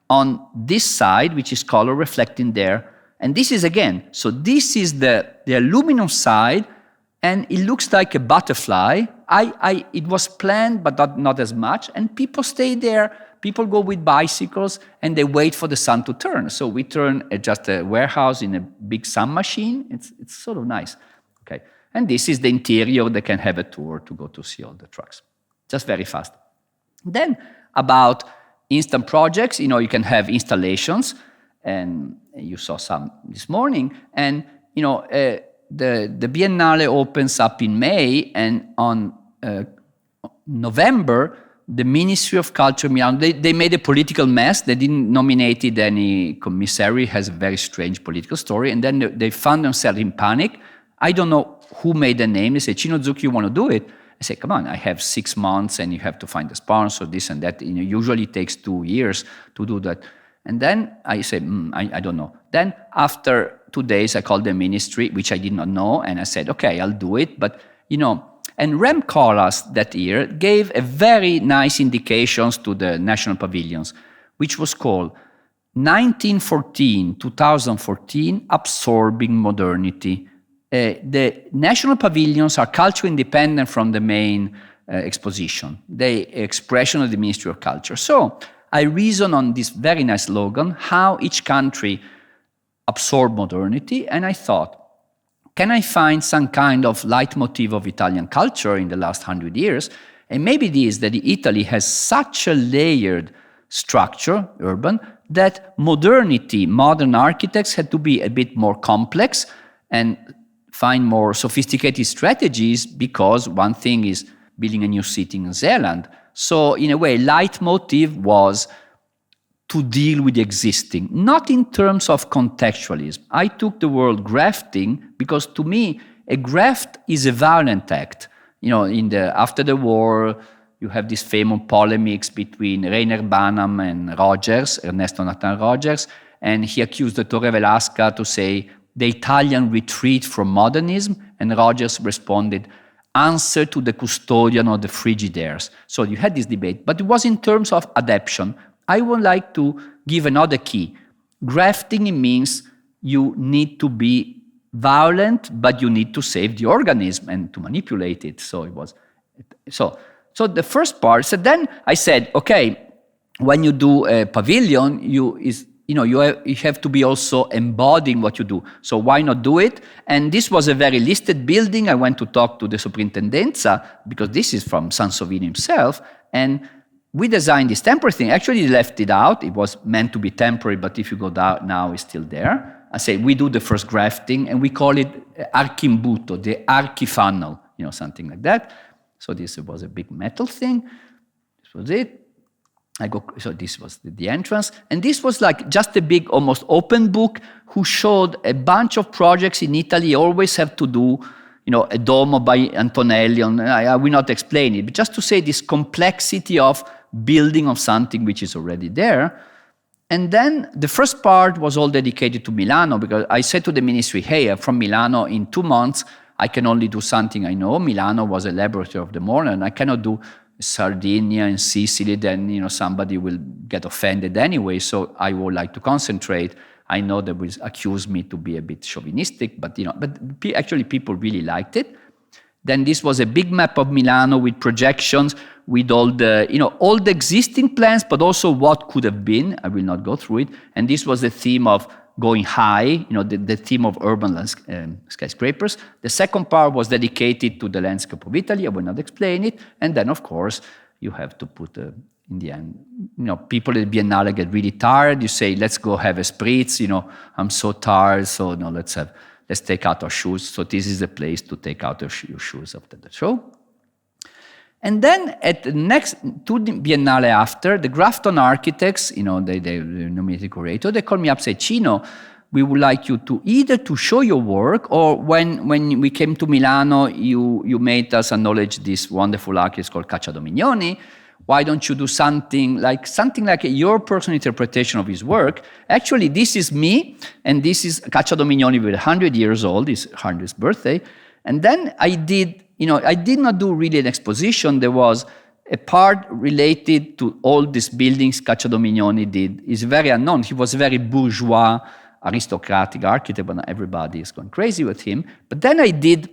on this side, which is color reflecting there. And this is again, so this is the aluminum side, and it looks like a butterfly. It was planned, but not as much, and people stay there. People go with bicycles, and they wait for the sun to turn. So we turn just a warehouse in a big sun machine. It's sort of nice. Okay, and this is the interior. They can have a tour to go to see all the trucks. Just very fast. Then about instant projects, you can have installations, and you saw some this morning. And the Biennale opens up in May, and on November, the Ministry of Culture Milan, they made a political mess. They didn't nominate any commissary. It has a very strange political story. And then they found themselves in panic. I don't know who made the name. They say, Cino, Zucchi, you want to do it? I say, come on, I have 6 months and you have to find a sponsor, this and that. Usually it takes 2 years to do that. And then I said, I don't know. Then after 2 days, I called the ministry, which I did not know, and I said, okay, I'll do it. But, and Rem Koolhaas that year gave a very nice indications to the national pavilions, which was called 1914-2014 Absorbing Modernity. The national pavilions are culture independent from the main exposition, the expression of the Ministry of Culture. So I reasoned on this very nice slogan, how each country absorbed modernity, and I thought, can I find some kind of leitmotif of Italian culture in the last 100 years? And maybe it is that Italy has such a layered structure, urban, that modernity, modern architects had to be a bit more complex and find more sophisticated strategies, because one thing is building a new city in Zealand. So in a way, leitmotif was to deal with the existing, not in terms of contextualism. I took the word grafting because to me, a graft is a violent act. After the war, you have this famous polemics between Rainer Banham and Rogers, Ernesto Nathan Rogers, and he accused the Torre Velasca to say the Italian retreat from modernism, and Rogers responded, answer to the custodian of the Frigidaires. So you had this debate, but it was in terms of adaptation. I would like to give another key. Grafting means you need to be violent, but you need to save the organism and to manipulate it. So so the first part. So then I said, okay, when you do a pavilion, you have to be also embodying what you do. So why not do it? And this was a very listed building. I went to talk to the Soprintendenza, because this is from Sansovino himself, and we designed this temporary thing. Actually, they left it out. It was meant to be temporary, but if you go down now, it's still there. I say, we do the first grafting, and we call it archimbuto, the archifunnel, something like that. So this was a big metal thing. This was it. So this was the entrance. And this was like just a big, almost open book who showed a bunch of projects in Italy. You always have to do, a Domo by Antonelli. I will not explain it, but just to say this complexity of building of something which is already there. And then the first part was all dedicated to Milano, because I said to the ministry, hey, I'm from Milano. In 2 months, I can only do something I know. Milano was a laboratory of the modern. I cannot do Sardinia and Sicily, then somebody will get offended anyway. So I would like to concentrate. I know they will accuse me to be a bit chauvinistic, but actually people really liked it. Then this was a big map of Milano with projections with all the existing plans, but also what could have been. I will not go through it. And this was the theme of going high, the theme of urban skyscrapers. The second part was dedicated to the landscape of Italy. I will not explain it. And then, of course, you have to put, in the end, people at Biennale get really tired. You say, let's go have a spritz. I'm so tired, so no, let's take out our shoes. So this is the place to take out your shoes after the show. And then at the next two Biennale after, the Grafton architects, they nominated curator, they called me up, say, Cino, we would like you to either to show your work, or when we came to Milano, you made us acknowledge this wonderful architect called Cacciadomignoni. Why don't you do something like your personal interpretation of his work? Actually, this is me, and this is Cacciadomignoni with 100 years old, his 100th birthday. And then I did not do really an exposition. There was a part related to all these buildings Cacciadomignoni did. He's very unknown. He was a very bourgeois, aristocratic architect, but everybody is going crazy with him. But then I did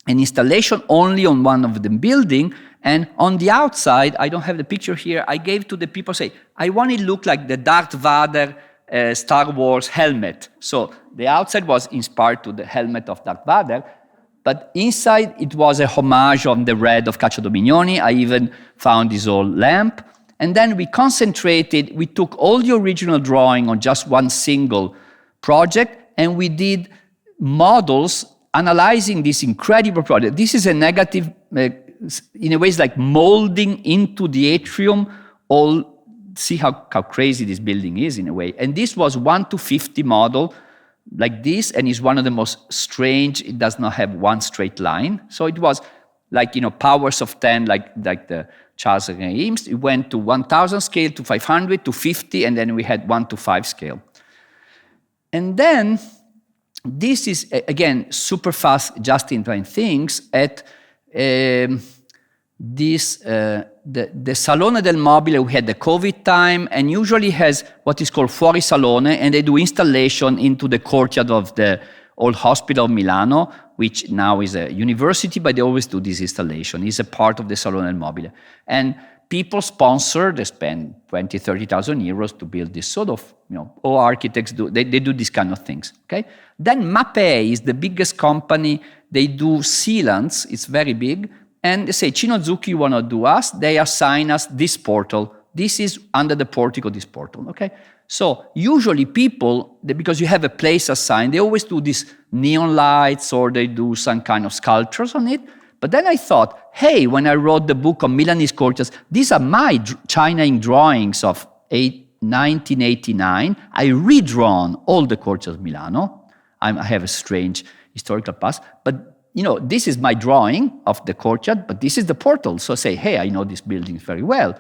an installation only on one of the building, and on the outside, I don't have the picture here, I gave to the people, say, I want it to look like the Darth Vader Star Wars helmet. So the outside was inspired to the helmet of Darth Vader, but inside it was a homage on the red of Cacciadomignoni. I even found this old lamp. And then we took all the original drawing on just one single project, and we did models analyzing this incredible project. This is a negative, in a way, it's like molding into the atrium see how crazy this building is in a way. And this was 1:50 model, like this, and is one of the most strange. It does not have one straight line. So it was like, powers of 10, like the Charles Reims. It went to 1,000 scale, to 500, to 50, and then we had 1:5 scale. And then this is, again, super fast, just-in-time things at the Salone del Mobile. We had the COVID time, and usually has what is called Fuori Salone, and they do installation into the courtyard of the old hospital of Milano, which now is a university, but they always do this installation. It's a part of the Salone del Mobile. And people sponsor, they spend 20,000, 30,000 euros to build this sort of, all architects do, they do these kind of things, okay? Then Mapei is the biggest company. They do sealants, it's very big. And they say, Cino, Zucchi, you want to do us? They assign us this portal. This is under the portico, this portal, okay? So usually people, because you have a place assigned, they always do these neon lights, or they do some kind of sculptures on it. But then I thought, hey, when I wrote the book on Milanese courtyards, these are my China ink drawings of 1989. I redrawn all the courtyards of Milano. I have a strange historical past, but this is my drawing of the courtyard, but this is the portal. So I say, hey, I know this building very well.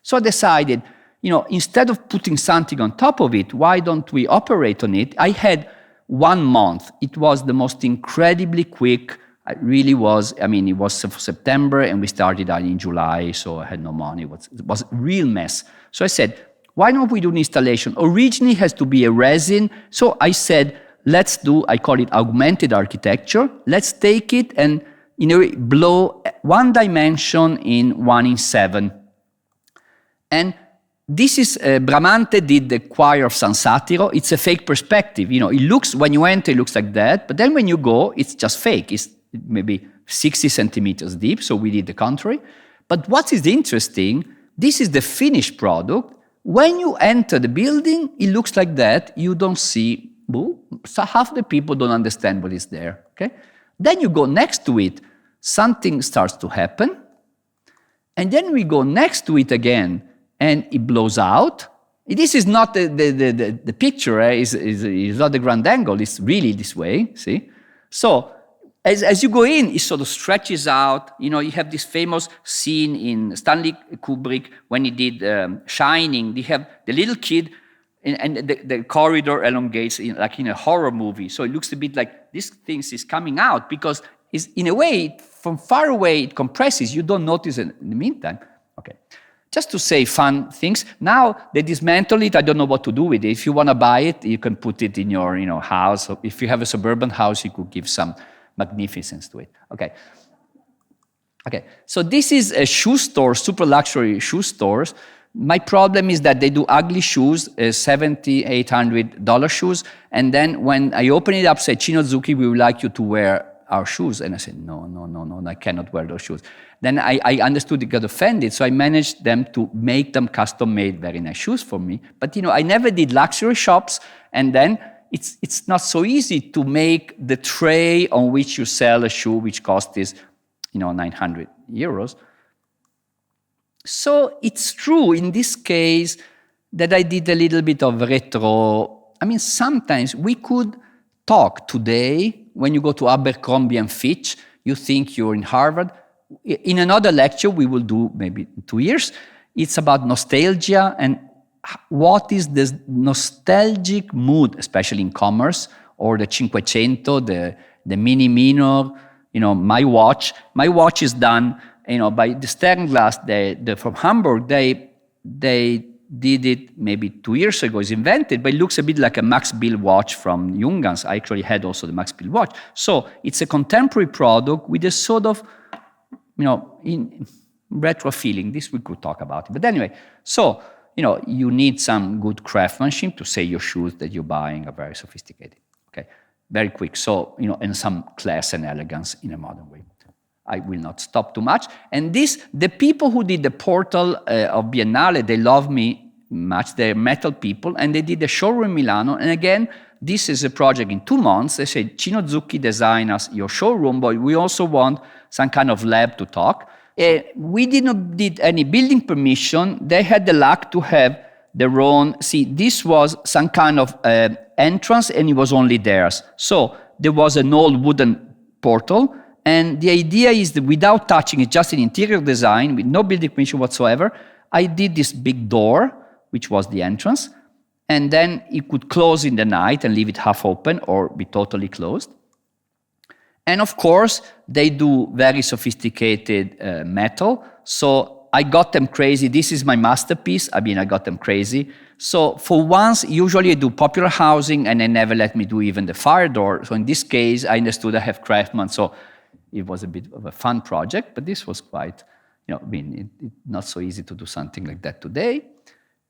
So I decided, instead of putting something on top of it, why don't we operate on it? I had 1 month. It was the most incredibly quick. It really was. It was September, and we started in July, so I had no money. It was a real mess. So I said, why don't we do an installation? Originally, it has to be a resin. So I said, I call it augmented architecture. Let's take it and, blow one dimension in 1 in 7. And this is, Bramante did the choir of San Satiro. It's a fake perspective. It looks, when you enter, it looks like that. But then when you go, it's just fake. It's maybe 60 centimeters deep. So we did the contrary. But what is interesting, this is the finished product. When you enter the building, it looks like that. You don't see, so half the people don't understand what is there, okay? Then you go next to it, something starts to happen, and then we go next to it again, and it blows out. This is not the picture, is not the grand angle, it's really this way, see? So, as you go in, it sort of stretches out. You have this famous scene in Stanley Kubrick when he did Shining. You have the little kid, and the corridor elongates like in a horror movie. So it looks a bit like this thing is coming out, because it's, in a way, from far away, it compresses. You don't notice it in the meantime. Okay. Just to say fun things. Now they dismantle it. I don't know what to do with it. If you want to buy it, you can put it in your house. If you have a suburban house, you could give some magnificence to it. Okay.
Okay, so this is a shoe store, super luxury shoe stores. My problem is that they do ugly shoes, $700, $800 shoes. And then when I open it up, say, Cino, Zucchi, we would like you to wear our shoes. And I said, no, I cannot wear those shoes. Then I understood it got offended. So I managed them to make them custom made very nice shoes for me. But I never did luxury shops. And then it's not so easy to make the tray on which you sell a shoe, which cost is 900 euros. So it's true in this case that I did a little bit of retro. I mean, sometimes we could talk today when you go to Abercrombie and Fitch, you think you're in Harvard. In another lecture we will do maybe 2 years, it's about nostalgia and what is the nostalgic mood, especially in commerce, or the Cinquecento, the Mini Minor, my watch. My watch is done, by the Sternglass. From Hamburg, they did it maybe 2 years ago. It's invented, but it looks a bit like a Max Bill watch from Junghans. I actually had also the Max Bill watch. So it's a contemporary product with a sort of, in retro feeling. This we could talk about it. But anyway, so you need some good craftsmanship to say your shoes that you're buying are very sophisticated. Okay, very quick. So, and some class and elegance in a modern way. I will not stop too much. And the people who did the portal of Biennale, they love me much. They're metal people, and they did a showroom in Milano. And again, this is a project in 2 months. They said, Cino, Zucchi, design us your showroom, but we also want some kind of lab to talk. We did not did any building permission. They had the luck to have their own. See, this was some kind of entrance, and it was only theirs. So there was an old wooden portal, and the idea is that without touching it, just an interior design with no building permission whatsoever, I did this big door, which was the entrance, and then it could close in the night and leave it half open or be totally closed. And of course, they do very sophisticated metal. So I got them crazy. This is my masterpiece. I got them crazy. So for once, usually I do popular housing, and they never let me do even the fire door. So in this case, I understood I have craftsmen. So it was a bit of a fun project, but this was quite, not so easy to do something like that today.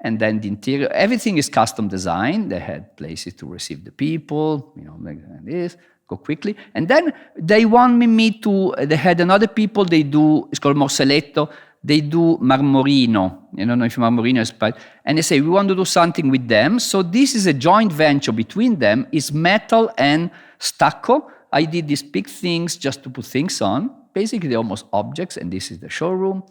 And then the interior, everything is custom designed. They had places to receive the people, like this. Go quickly. And then they want me to, they had another people, they do, it's called Morselletto, they do Marmorino. I don't know if Marmorino is part. And they say, we want to do something with them. So this is a joint venture between them. It's metal and stucco. I did these big things just to put things on. Basically, they're almost objects, and this is the showroom.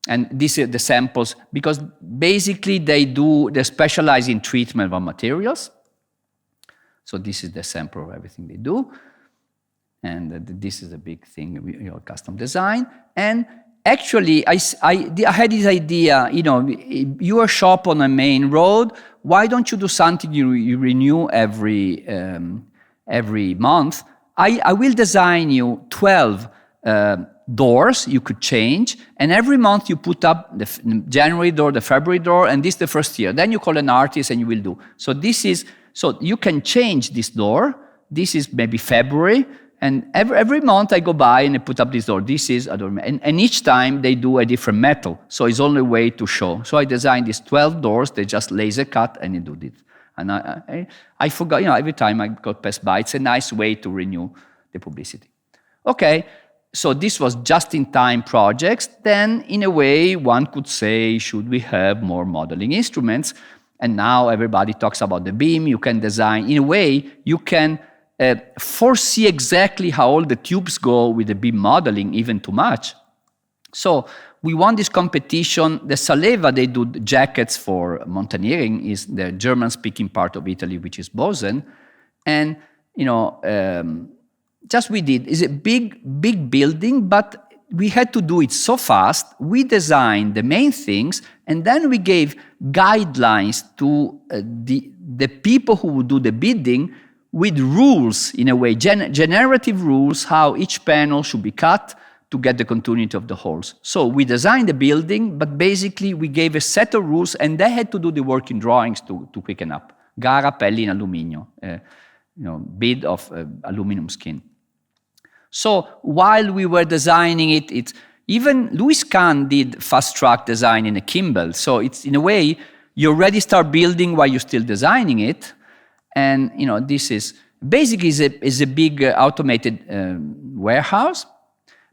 And these are the samples, because basically they specialize in treatment of materials. So this is the sample of everything they do. And this is a big thing, custom design. And actually, I had this idea, you're a shop on a main road, why don't you do something you renew every month? I will design you 12 doors you could change, and every month you put up the January door, the February door, and this is the first year. Then you call an artist and you will do. So you can change this door. This is maybe February, and every month I go by and I put up this door. This is a door, and each time they do a different metal. So it's only a way to show. So I designed these 12 doors. They just laser cut and you do this. And I forgot, every time I got passed by, it's a nice way to renew the publicity. Okay, so this was just-in-time projects. Then, in a way, one could say, should we have more modeling instruments? And now everybody talks about the beam. You can design, in a way, you can foresee exactly how all the tubes go with the beam modeling, even too much. So we won this competition. The Saleva, they do jackets for mountaineering, is the German-speaking part of Italy, which is Bosen. And, just we did, it's a big building, but we had to do it so fast. We designed the main things, and then we gave guidelines to the people who would do the bidding with rules, in a way, generative rules, how each panel should be cut to get the continuity of the holes. So we designed the building, but basically we gave a set of rules, and they had to do the working drawings to quicken up. Gara, pelli in alluminio, bid of aluminum skin. So while we were designing it, Even Louis Kahn did fast track design in a Kimball. So it's in a way, you already start building while you're still designing it. And this is basically is a big automated warehouse.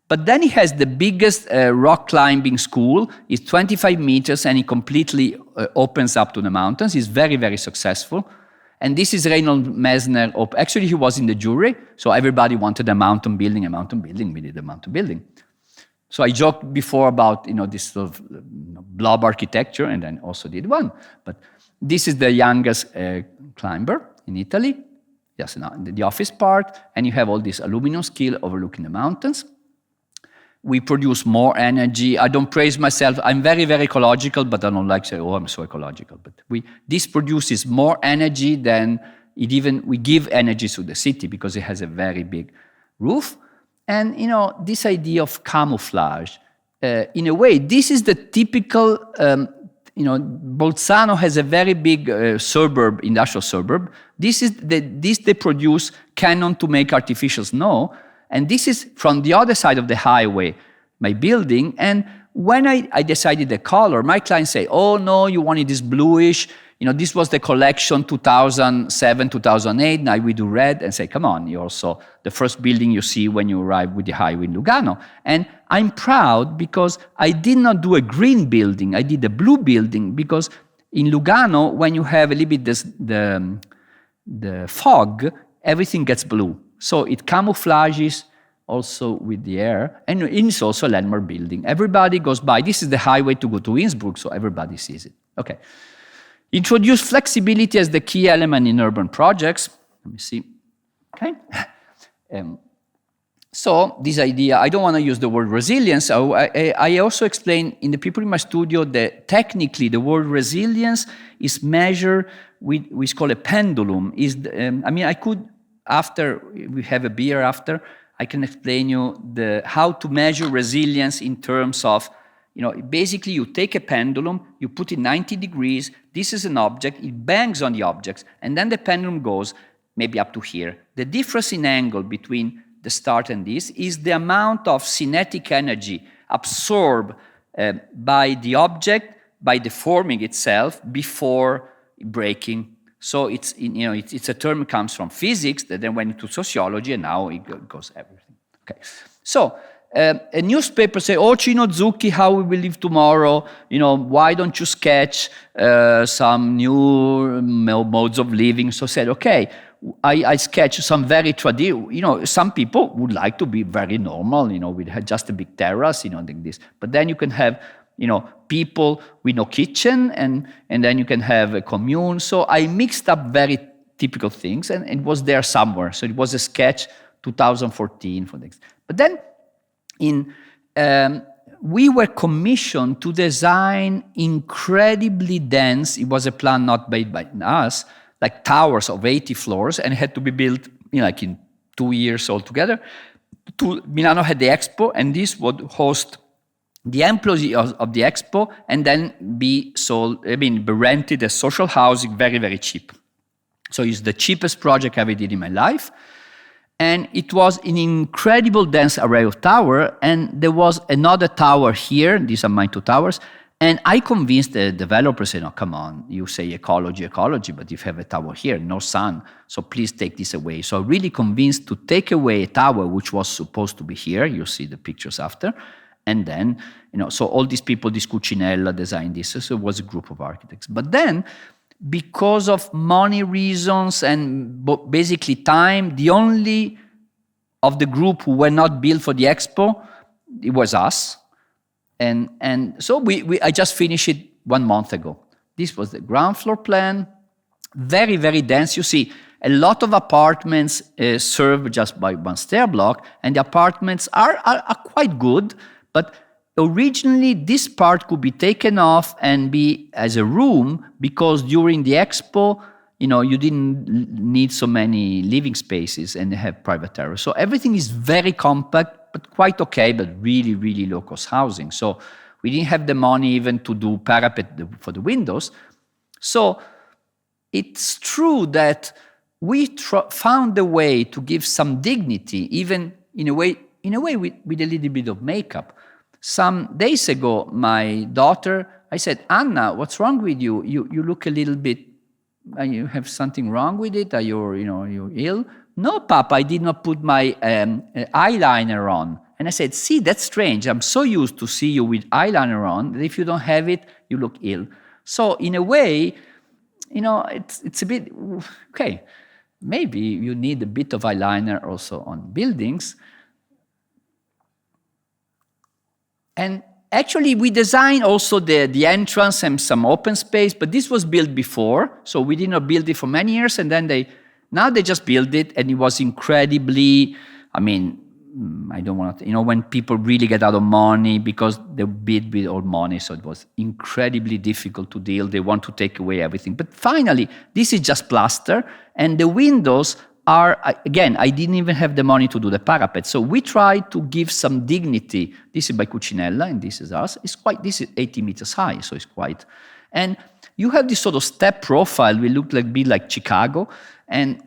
But then it has the biggest rock climbing school. It's 25 meters and it completely opens up to the mountains. It's very, very successful. And this is Reinhold Messner. Actually, he was in the jury. So everybody wanted a mountain building. We did a mountain building. So I joked before about this sort of blob architecture, and then also did one. But this is the youngest climber in Italy. Yes, now the office part, and you have all this aluminum steel overlooking the mountains. We produce more energy. I don't praise myself. I'm very, very ecological, but I don't like to say, oh, I'm so ecological. But this produces more energy than we give energy to the city because it has a very big roof. And, this idea of camouflage, in a way, this is the typical, Bolzano has a very big industrial suburb. This they produce cannon to make artificial snow. And this is from the other side of the highway, my building. And when I decided the color, my clients say, oh, no, you wanted this bluish. This was the collection 2007, 2008. Now we do red, and say, come on, you're also the first building you see when you arrive with the highway in Lugano. And I'm proud because I did not do a green building. I did a blue building because in Lugano, when you have a little bit the fog, everything gets blue. So it camouflages also with the air, and it's also a landmark building. Everybody goes by. This is the highway to go to Innsbruck, so everybody sees it. Okay. Introduce flexibility as the key element in urban projects. Let me see. Okay. So this idea, I don't want to use the word resilience. So I also explain in the people in my studio that technically the word resilience is measured with what's called a pendulum. I could, after we have a beer after, I can explain you how to measure resilience in terms of, basically you take a pendulum, you put it 90 degrees, this is an object, it bangs on the objects, and then the pendulum goes maybe up to here. The difference in angle between the start and this is the amount of cinetic energy absorbed by the object, by the forming itself before breaking. So it's a term that comes from physics that then went into sociology, and now it goes everything. Okay, so a newspaper say, "Oh, Cino, Zucchi, how we will live tomorrow? Why don't you sketch some new modes of living?" So I said, okay, I sketch some very traditional. Some people would like to be very normal, with just a big terrace, like this. But then you can have people with no kitchen, and then you can have a commune. So I mixed up very typical things, and it was there somewhere. So it was a sketch 2014 for this. But then we were commissioned to design incredibly dense, it was a plan not made by us, like towers of 80 floors, and it had to be built in 2 years altogether. Milano had the Expo, and this would host the employees of the Expo, and then be rented as social housing, very, very cheap. So it's the cheapest project I ever did in my life. And it was an incredible dense array of tower, and there was another tower here, these are my 2 towers, and I convinced the developer, saying, "No, come on, you say ecology, but you have a tower here, no sun, so please take this away." So I really convinced to take away a tower which was supposed to be here, you see the pictures after, and then, so all these people, this Cucinella designed this, so it was a group of architects. But then, because of money reasons and basically time, the only of the group who were not built for the Expo, it was us. And so I just finished it 1 month ago. This was the ground floor plan, very, very dense. You see, a lot of apartments served just by 1 stair block, and the apartments are quite good, but originally, this part could be taken off and be as a room, because during the Expo, you didn't need so many living spaces and they have private terrace. So everything is very compact, but quite okay, but really, really low-cost housing. So we didn't have the money even to do parapet for the windows. So it's true that we found a way to give some dignity, even in a way with a little bit of makeup. Some days ago, my daughter, I said, Anna, what's wrong with you? You look a little bit, you have something wrong with it? Are you ill? No, Papa, I did not put my eyeliner on. And I said, see, that's strange. I'm so used to see you with eyeliner on that if you don't have it, you look ill. So in a way, it's a bit, okay, maybe you need a bit of eyeliner also on buildings. And actually, we designed also the entrance and some open space, but this was built before, so we did not build it for many years, and then now they just built it, and it was incredibly, I don't want to, when people really get out of money because they bid with all money, so it was incredibly difficult to deal. They want to take away everything. But finally, this is just plaster, and the windows are, again, I didn't even have the money to do the parapet. So we tried to give some dignity. This is by Cucinella, and this is us. This is 80 meters high, so it's quite. And you have this sort of step profile. We look like, be like Chicago. And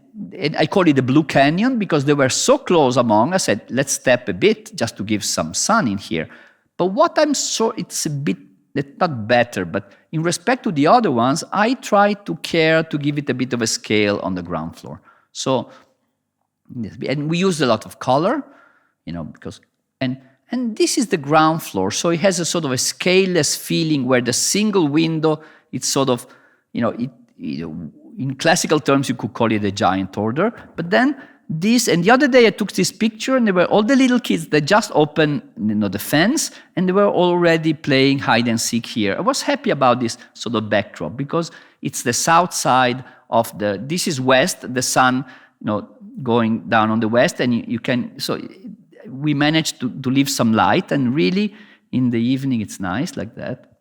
I call it the Blue Canyon because they were so close among. I said, let's step a bit just to give some sun in here. But what I'm sure it's a bit, not better, but in respect to the other ones, I try to care to give it a bit of a scale on the ground floor. So, and we used a lot of color, because, and this is the ground floor. So it has a sort of a scaleless feeling where the single window, it's sort of, in classical terms, you could call it a giant order. But then this, and the other day I took this picture and there were all the little kids that just opened the fence and they were already playing hide and seek here. I was happy about this sort of backdrop because it's the south side of this is west, the sun going down on the west, and you can, so we managed to leave some light, and really in the evening it's nice like that.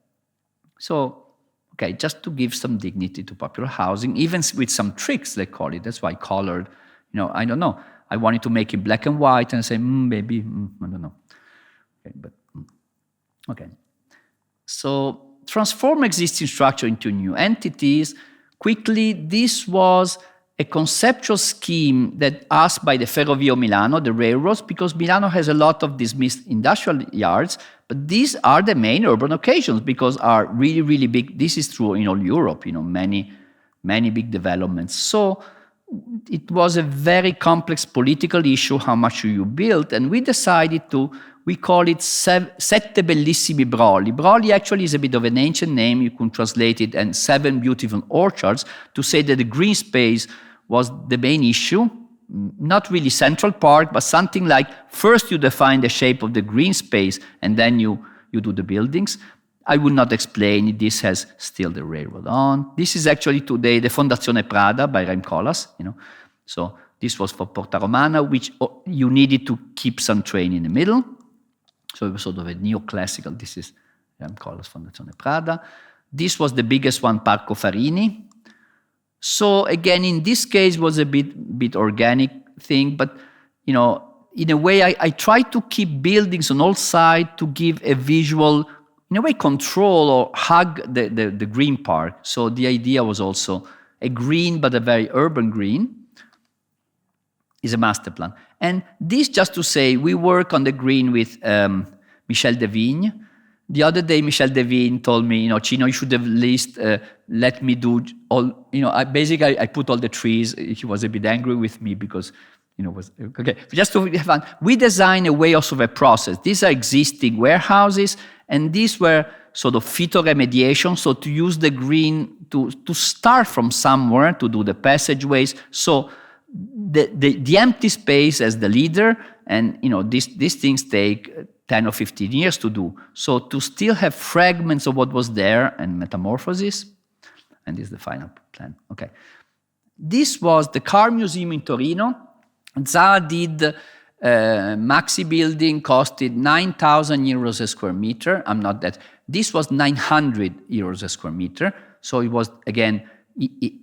So, okay, just to give some dignity to popular housing, even with some tricks, they call it. That's why colored, I don't know. I wanted to make it black and white and say, maybe, I don't know. Okay, okay. So transform existing structure into new entities. Quickly, this was a conceptual scheme that asked by the Ferrovie Milano, the railroads, because Milano has a lot of dismissed industrial yards, but these are the main urban occasions because are really, really big. This is true in all Europe, many, many big developments. So it was a very complex political issue, how much you built, and we decided we call it Sette Bellissimi Broli. Broli actually is a bit of an ancient name, you can translate it, and 7 beautiful orchards, to say that the green space was the main issue, not really Central Park, but something like, first you define the shape of the green space, and then you do the buildings. I will not explain it, this has still the railroad on. This is actually today the Fondazione Prada by Rem Koolhaas, So this was for Porta Romana, which you needed to keep some train in the middle. So it was sort of a neoclassical, this is Rem Koolhaas Fondazione Prada. This was the biggest one, Parco Farini. So again, in this case, was a bit organic thing, but in a way, I tried to keep buildings on all sides to give a visual, in a way, control or hug the green park. So the idea was also a green, but a very urban green, is a master plan. And this just to say, we work on the green with Michel Devigne. The other day, Michel Devigne told me, Cino, you should have at least let me do all, I put all the trees. He was a bit angry with me because, was, okay, just to have fun. We designed a way also of a process. These are existing warehouses, and these were sort of phytoremediation, so to use the green to start from somewhere to do the passageways. So the empty space as the leader, and these things take 10 or 15 years to do. So to still have fragments of what was there and metamorphosis, and this is the final plan. Okay, this was the Car Museum in Torino. Zara did Maxi building, costed 9,000 euros a square meter. I'm not that. This was 900 euros a square meter. So it was again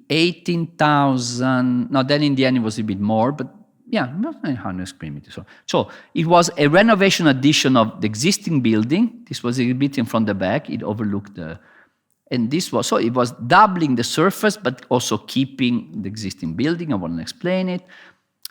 18,000. No, then in the end it was a bit more, but yeah, not 900 square meters. So it was a renovation addition of the existing building. This was a bit in from the back. It overlooked the, and this was, so it was doubling the surface, but also keeping the existing building. I want to explain it.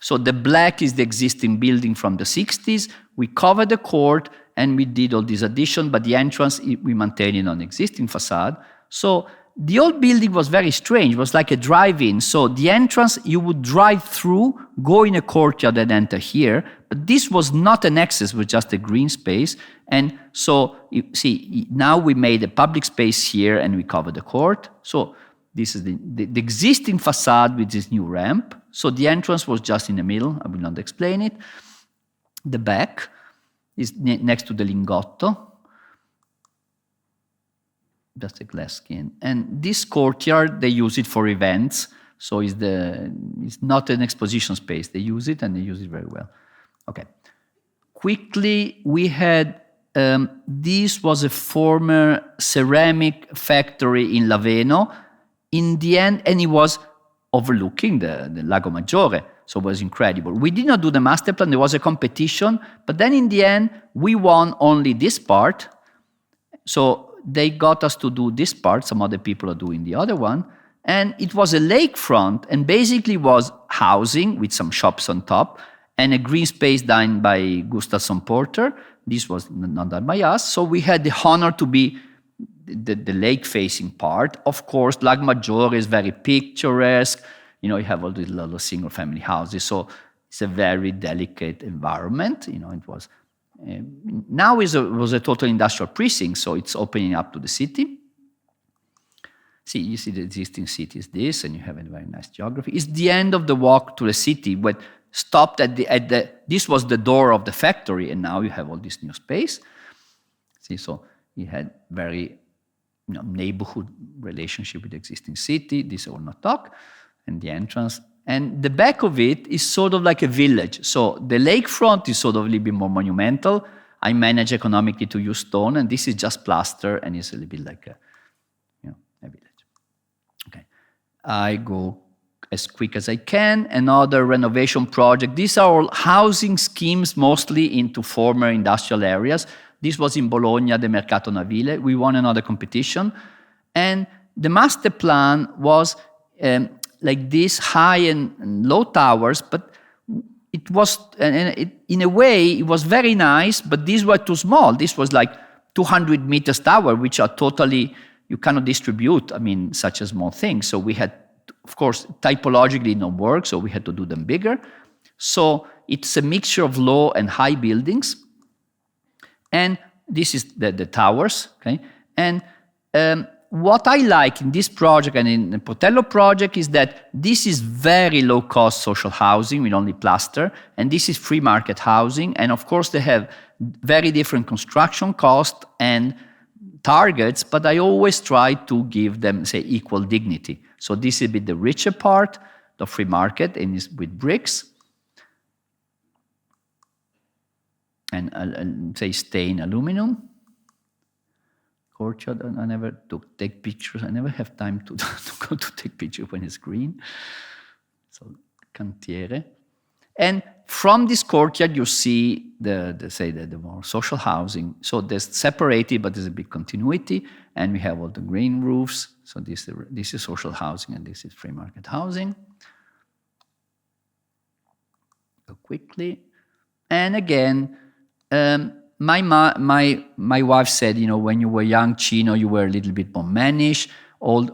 So the black is the existing building from the 60s. We covered the court, and we did all this addition, but the entrance, we maintained it on existing facade. So the old building was very strange. It was like a drive-in. So the entrance, you would drive through, go in a courtyard and enter here. But this was not an access, it was just a green space. And so, you see, now we made a public space here and we cover the court. So this is the existing facade with this new ramp. So the entrance was just in the middle. I will not explain it. The back is next to the Lingotto. Just a glass skin. And this courtyard, they use it for events. So it's not an exposition space. They use it and they use it very well. Okay. Quickly, we had, this was a former ceramic factory in Laveno. In the end, and it was overlooking the Lago Maggiore. So it was incredible. We did not do the master plan. There was a competition. But then in the end, we won only this part. So they got us to do this part. Some other people are doing the other one. And it was a lakefront and basically was housing with some shops on top and a green space done by Gustafsson Porter. This was not done by us. So we had the honor to be the lake-facing part. Of course, Lago Maggiore is very picturesque. You know, you have all these little single-family houses. So it's a very delicate environment. You know, it was... now it was a total industrial precinct, so it's opening up to the city. See, you see the existing city is this, and you have a very nice geography. It's the end of the walk to the city, but stopped at the this was the door of the factory, and now you have all this new space. See, so you had very neighborhood relationship with the existing city. This I will not talk, and the entrance. And the back of it is sort of like a village. So the lakefront is sort of a little bit more monumental. I manage economically to use stone, and this is just plaster, and it's a little bit like a village. Okay, I go as quick as I can. Another renovation project. These are all housing schemes, mostly into former industrial areas. This was in Bologna, the Mercato Navile. We won another competition, and the master plan was. Like this high and low towers, but it was, in a way, it was very nice, but these were too small. This was like 200 meters tower, which are totally, you cannot distribute, such a small thing. So we had, of course, typologically not work, so we had to do them bigger. So it's a mixture of low and high buildings. And this is the towers, okay? And what I like in this project and in the Portello project is that this is very low-cost social housing with only plaster, and this is free market housing. And of course, they have very different construction costs and targets, but I always try to give them, say, equal dignity. So this is a bit the richer part, the free market, and is with bricks. And say, stained aluminum. Courtyard, I never take pictures. I never have time to go to take pictures when it's green. So, cantiere. And from this courtyard, you see the more social housing. So there's separated, but there's a big continuity. And we have all the green roofs. So this is social housing, and this is free market housing. Go quickly. And again, my wife said, when you were young, Cino, you were a little bit more mannish. Old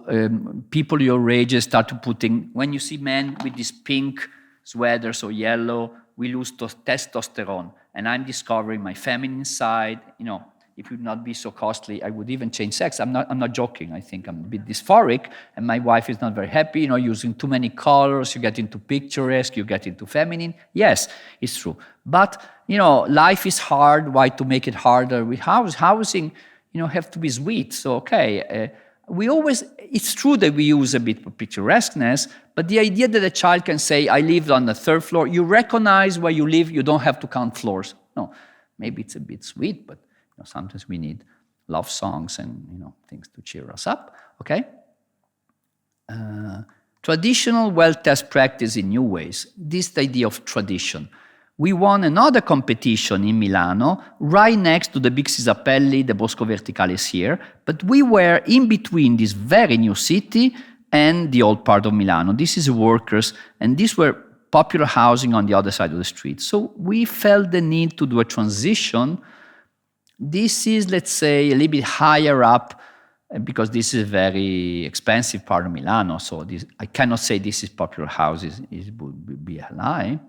people your age start to putting, when you see men with this pink sweaters or yellow, we lose testosterone. And I'm discovering my feminine side. If it would not be so costly, I would even change sex. I'm not joking. I think I'm a bit dysphoric, and my wife is not very happy. Using too many colors, you get into picturesque, you get into feminine. Yes, it's true. But life is hard. Why to make it harder with housing? Have to be sweet. So okay, it's true that we use a bit of picturesqueness, but the idea that a child can say, "I live on the third floor," you recognize where you live. You don't have to count floors. No, maybe it's a bit sweet, but. Sometimes we need love songs and things to cheer us up. Okay. Traditional well-test practice in new ways. This idea of tradition. We won another competition in Milano, right next to the big Sisapelli, the Bosco Verticale is here, but we were in between this very new city and the old part of Milano. This is workers, and these were popular housing on the other side of the street. So we felt the need to do a transition this is, let's say, a little bit higher up, because this is a very expensive part of Milano. So I cannot say this is popular houses. It would be a lie.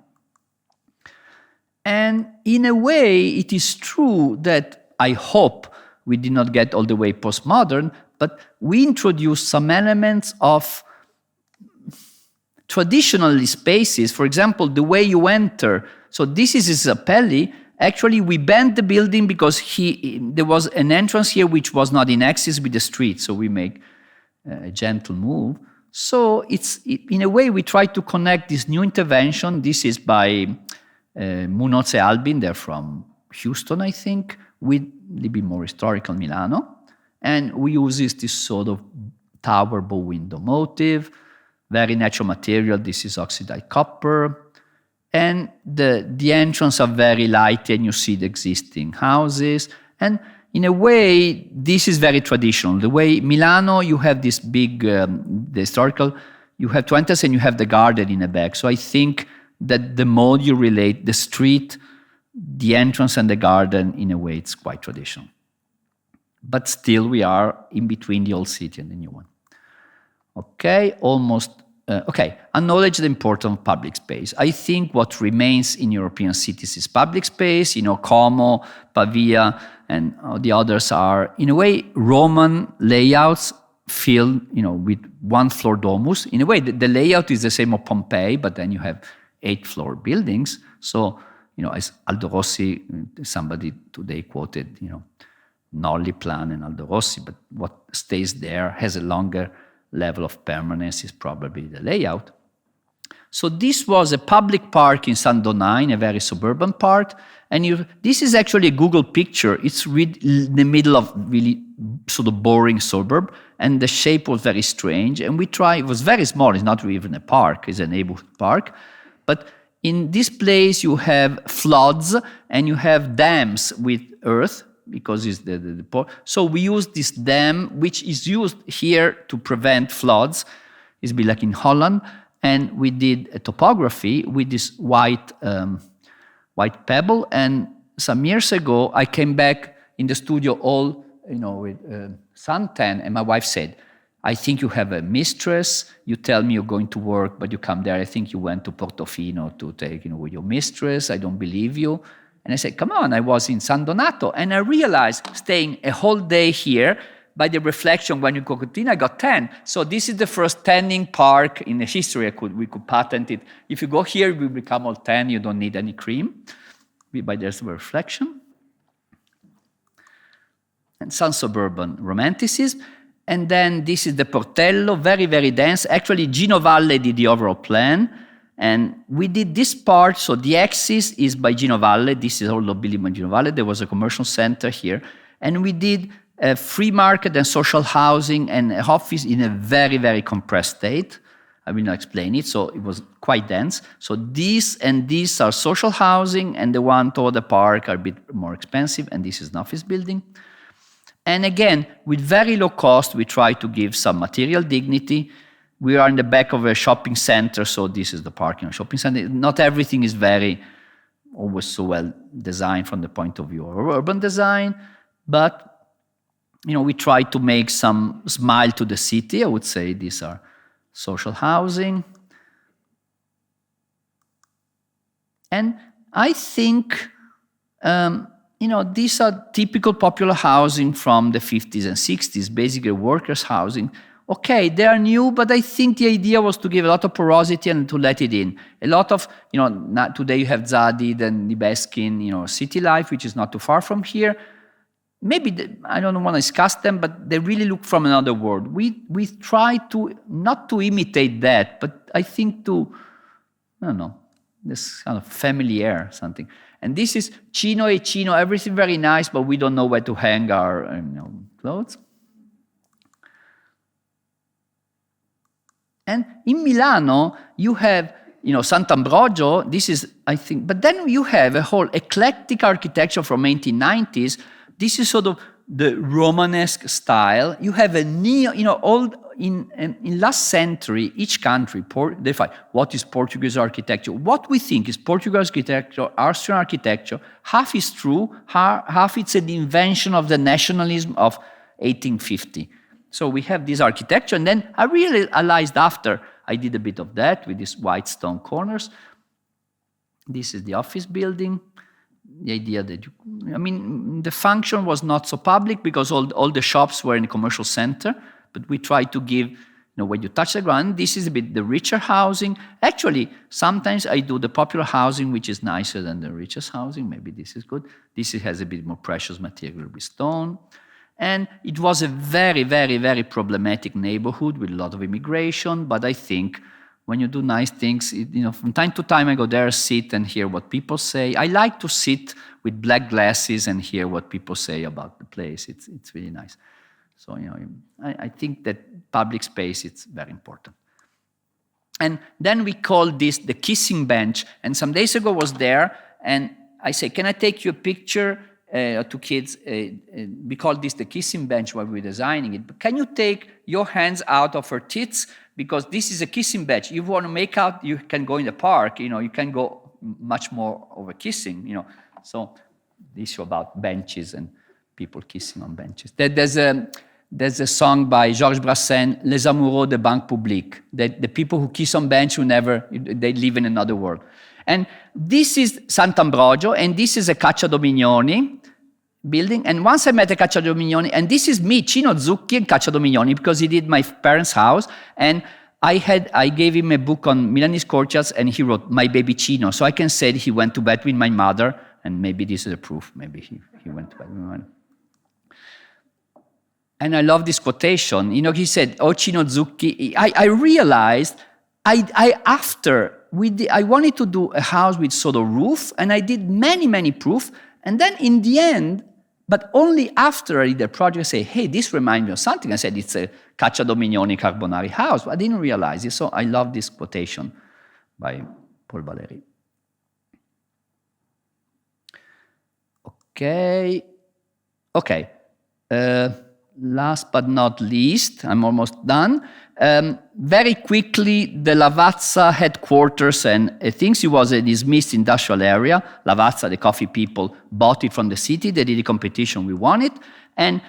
And in a way, it is true that I hope we did not get all the way postmodern, but we introduced some elements of traditional spaces. For example, the way you enter. So this is Zappelli. Actually, we bent the building because there was an entrance here which was not in axis with the street, so we make a gentle move. So in a way, we try to connect this new intervention. This is by Munoz e Albin, they're from Houston, I think, with a little bit more historical Milano. And we use this sort of tower bow window motif, very natural material. This is oxidized copper. And the entrance are very light, and you see the existing houses. And in a way, this is very traditional. The way Milano, you have this big, the historical, you have to enter and you have the garden in the back. So I think that the more you relate the street, the entrance and the garden, in a way, it's quite traditional. But still, we are in between the old city and the new one. Okay, acknowledge the importance of public space. I think what remains in European cities is public space. Como, Pavia, and the others are, in a way, Roman layouts filled, with one-floor domus. In a way, the layout is the same of Pompeii, but then you have 8-floor buildings. So, as Aldo Rossi, somebody today quoted, Nolli plan and Aldo Rossi, but what stays there has a longer level of permanence is probably the layout. So this was a public park in San Donà, a very suburban part. And this is actually a Google picture. It's in the middle of really sort of boring suburb. And the shape was very strange. And it was very small. It's not even a park. It's a neighborhood park. But in this place, you have floods and you have dams with earth, because it's the port. So we use this dam, which is used here to prevent floods. It's be like in Holland. And we did a topography with this white pebble. And some years ago, I came back in the studio all, with suntan. And my wife said, I think you have a mistress. You tell me you're going to work, but you come there. I think you went to Portofino to take, with your mistress. I don't believe you. And I said, come on, I was in San Donato. And I realized staying a whole day here, by the reflection when you go to Tina, I got 10. So this is the first tanning park in the history. We could patent it. If you go here, we become all 10. You don't need any cream. By there's the reflection. And some suburban romanticism. And then this is the Portello, very, very dense. Actually, Gino Valle did the overall plan. And we did this part, so the axis is by Gino Valle. This is all building by Gino Valle. There was a commercial center here. And we did a free market and social housing and office in a very, very compressed state. I will not explain it, so it was quite dense. So these and these are social housing, and the one toward the park are a bit more expensive, and this is an office building. And again, with very low cost, we try to give some material dignity. We are in the back of a shopping center, so this is the parking of a shopping center. Not everything is always so well designed from the point of view of urban design, but we try to make some smile to the city. I would say these are social housing. And I think, these are typical popular housing from the 50s and 60s, basically workers' housing. Okay, they are new, but I think the idea was to give a lot of porosity and to let it in. A lot of, today you have Zadid and Libeskin, city life, which is not too far from here. Maybe, I don't want to discuss them, but they really look from another world. We try to, not to imitate that, but I think this kind of familiar something. And this is Cino e Cino, everything very nice, but we don't know where to hang our clothes. And in Milano, you have, Sant'Ambrogio, this is, I think, but then you have a whole eclectic architecture from 1890s. This is sort of the Romanesque style. You have a in last century, each country defined what is Portuguese architecture. What we think is Portuguese architecture, Austrian architecture, half is true, half it's an invention of the nationalism of 1850. So we have this architecture, and then I realized after I did a bit of that with these white stone corners. This is the office building. The idea that the function was not so public because all the shops were in a commercial center, but we tried to give, when you touch the ground, this is a bit the richer housing. Actually, sometimes I do the popular housing, which is nicer than the richest housing. Maybe this is good. This has a bit more precious material with stone. And it was a very, very, very problematic neighborhood with a lot of immigration, but I think when you do nice things, from time to time I go there, sit and hear what people say. I like to sit with black glasses and hear what people say about the place. It's really nice. So, I think that public space is very important. And then we called this the kissing bench. And some days ago I was there, and I say, can I take you a picture to kids? We called this the kissing bench while we were designing it. But can you take your hands out of her tits? Because this is a kissing bench. You want to make out, you can go in the park, you can go much more over kissing, So the issue about benches and people kissing on benches. There's a song by Georges Brassens, Les Amoureux de Banque Publique, that the people who kiss on bench they live in another world. And this is Sant'Ambrogio, and this is a Cacciadominioni building. And once I met a Cacciadominioni, and this is me, Cino, Zucchi, and Cacciadominioni, because he did my parents' house. And I gave him a book on Milanese courtyards, and he wrote My Baby Cino. So I can say he went to bed with my mother, and maybe this is a proof. Maybe he went to bed with my mother. And I love this quotation. He said, "Oh, Cino Zucchi." I realized I wanted to do a house with sort of roof, and I did many, many proofs. And then in the end, but only after I did the project, I say, hey, this reminds me of something. I said, it's a Cacciadominioni Carbonari house. But I didn't realize it, so I love this quotation by Paul Valéry. Okay. Last but not least, I'm almost done. Very quickly, the Lavazza headquarters and things, it was a dismissed industrial area. Lavazza, the coffee people, bought it from the city. They did a competition, we won it. And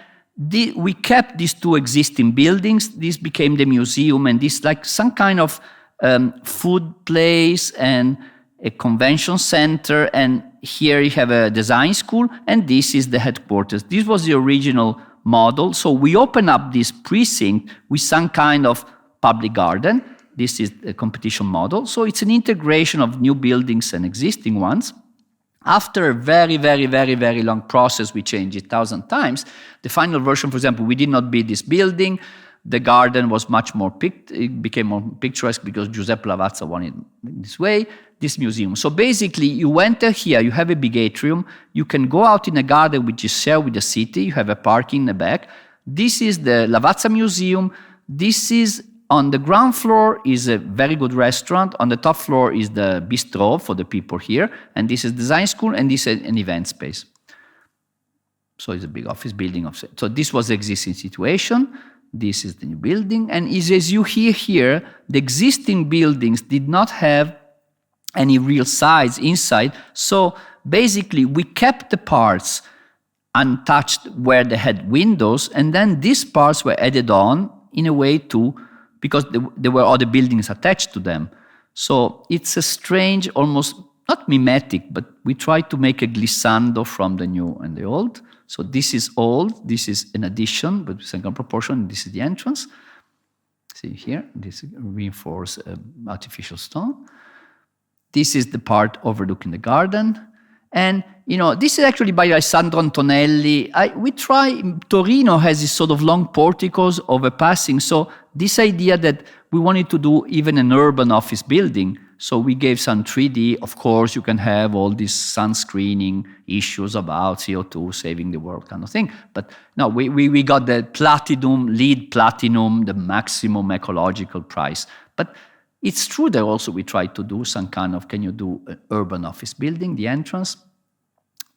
we kept these two existing buildings. This became the museum, and this like some kind of food place and a convention center. And here you have a design school, and this is the headquarters. This was the original model. So we open up this precinct with some kind of public garden. This is a competition model. So it's an integration of new buildings and existing ones. After a very, very, very, very long process, we changed it 1,000 times. The final version, for example, we did not build this building. The garden was much more it became more picturesque because Giuseppe Lavazza wanted it this way, this museum. So basically, you enter here, you have a big atrium, you can go out in a garden which is shared with the city, you have a parking in the back. This is the Lavazza Museum. This is, on the ground floor is a very good restaurant. On the top floor is the bistro for the people here. And this is design school, and this is an event space. So it's a big office building. So this was the existing situation. This is the new building. And as you hear here, the existing buildings did not have any real sides inside. So basically, we kept the parts untouched where they had windows, and then these parts were added on in a way because there were other buildings attached to them. So it's a strange, almost not mimetic, but we try to make a glissando from the new and the old. So this is old, this is an addition, but with second proportion, this is the entrance. See here, this reinforced artificial stone. This is the part overlooking the garden. And, this is actually by Alessandro Antonelli. Torino has this sort of long porticos overpassing. So this idea that we wanted to do even an urban office building. So we gave some 3D. Of course, you can have all these sun screening issues about CO2, saving the world kind of thing. But no, we got the LEED Platinum, the maximum ecological price. But it's true that also we tried to do some kind of, can you do an urban office building, the entrance,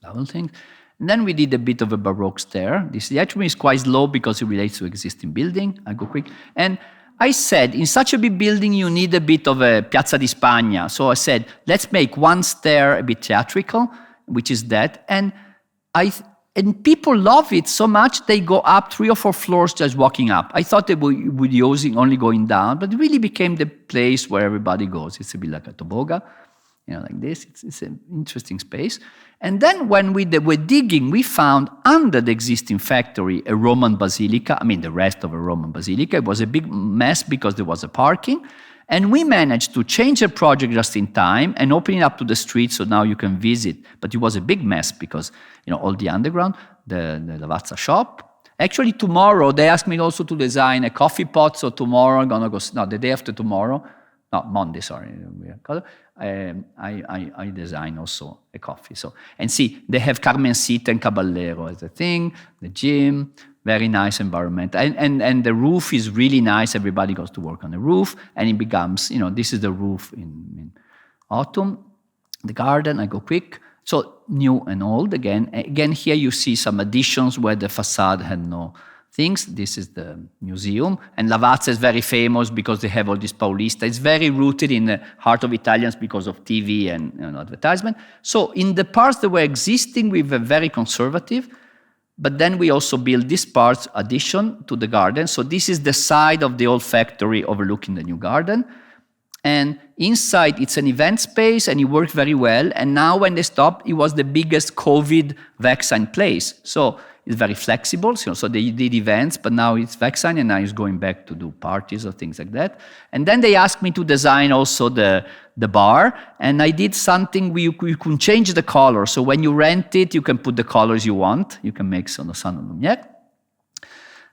that whole thing. And then we did a bit of a Baroque stair. This actually is quite slow because it relates to existing building. I go quick. And I said, in such a big building, you need a bit of a Piazza di Spagna. So I said, let's make one stair a bit theatrical, which is that. And people love it so much, they go up 3 or 4 floors just walking up. I thought they would using only going down, but it really became the place where everybody goes. It's a bit like a toboggan, like this. It's an interesting space. And then when we were digging, we found under the existing factory a Roman basilica, the rest of a Roman basilica. It was a big mess because there was a parking. And we managed to change the project just in time and open it up to the street so now you can visit. But it was a big mess because, all the underground, the Lavazza shop. Actually, tomorrow, they asked me also to design a coffee pot. So tomorrow, I'm going to go, the day after tomorrow, Monday, sorry. I design also a coffee. So, and see, they have Carmencita and Caballero as a thing, the gym, very nice environment. And the roof is really nice. Everybody goes to work on the roof. And it becomes, this is the roof in autumn. The garden, I go quick. So new and old again. Again, here you see some additions where the facade had no things. This is the museum. And Lavazza is very famous because they have all this Paulista. It's very rooted in the heart of Italians because of TV and advertisement. So in the parts that were existing, we were very conservative. But then we also built this part addition to the garden. So this is the side of the old factory overlooking the new garden. And inside, it's an event space, and it worked very well. And now when they stopped, it was the biggest COVID vaccine place. So it's very flexible. So they did events, but now it's vaccine, and now it's going back to do parties or things like that. And then they asked me to design also the bar, and I did something where you can change the color. So when you rent it, you can put the colors you want. You can make Sono Lumiere.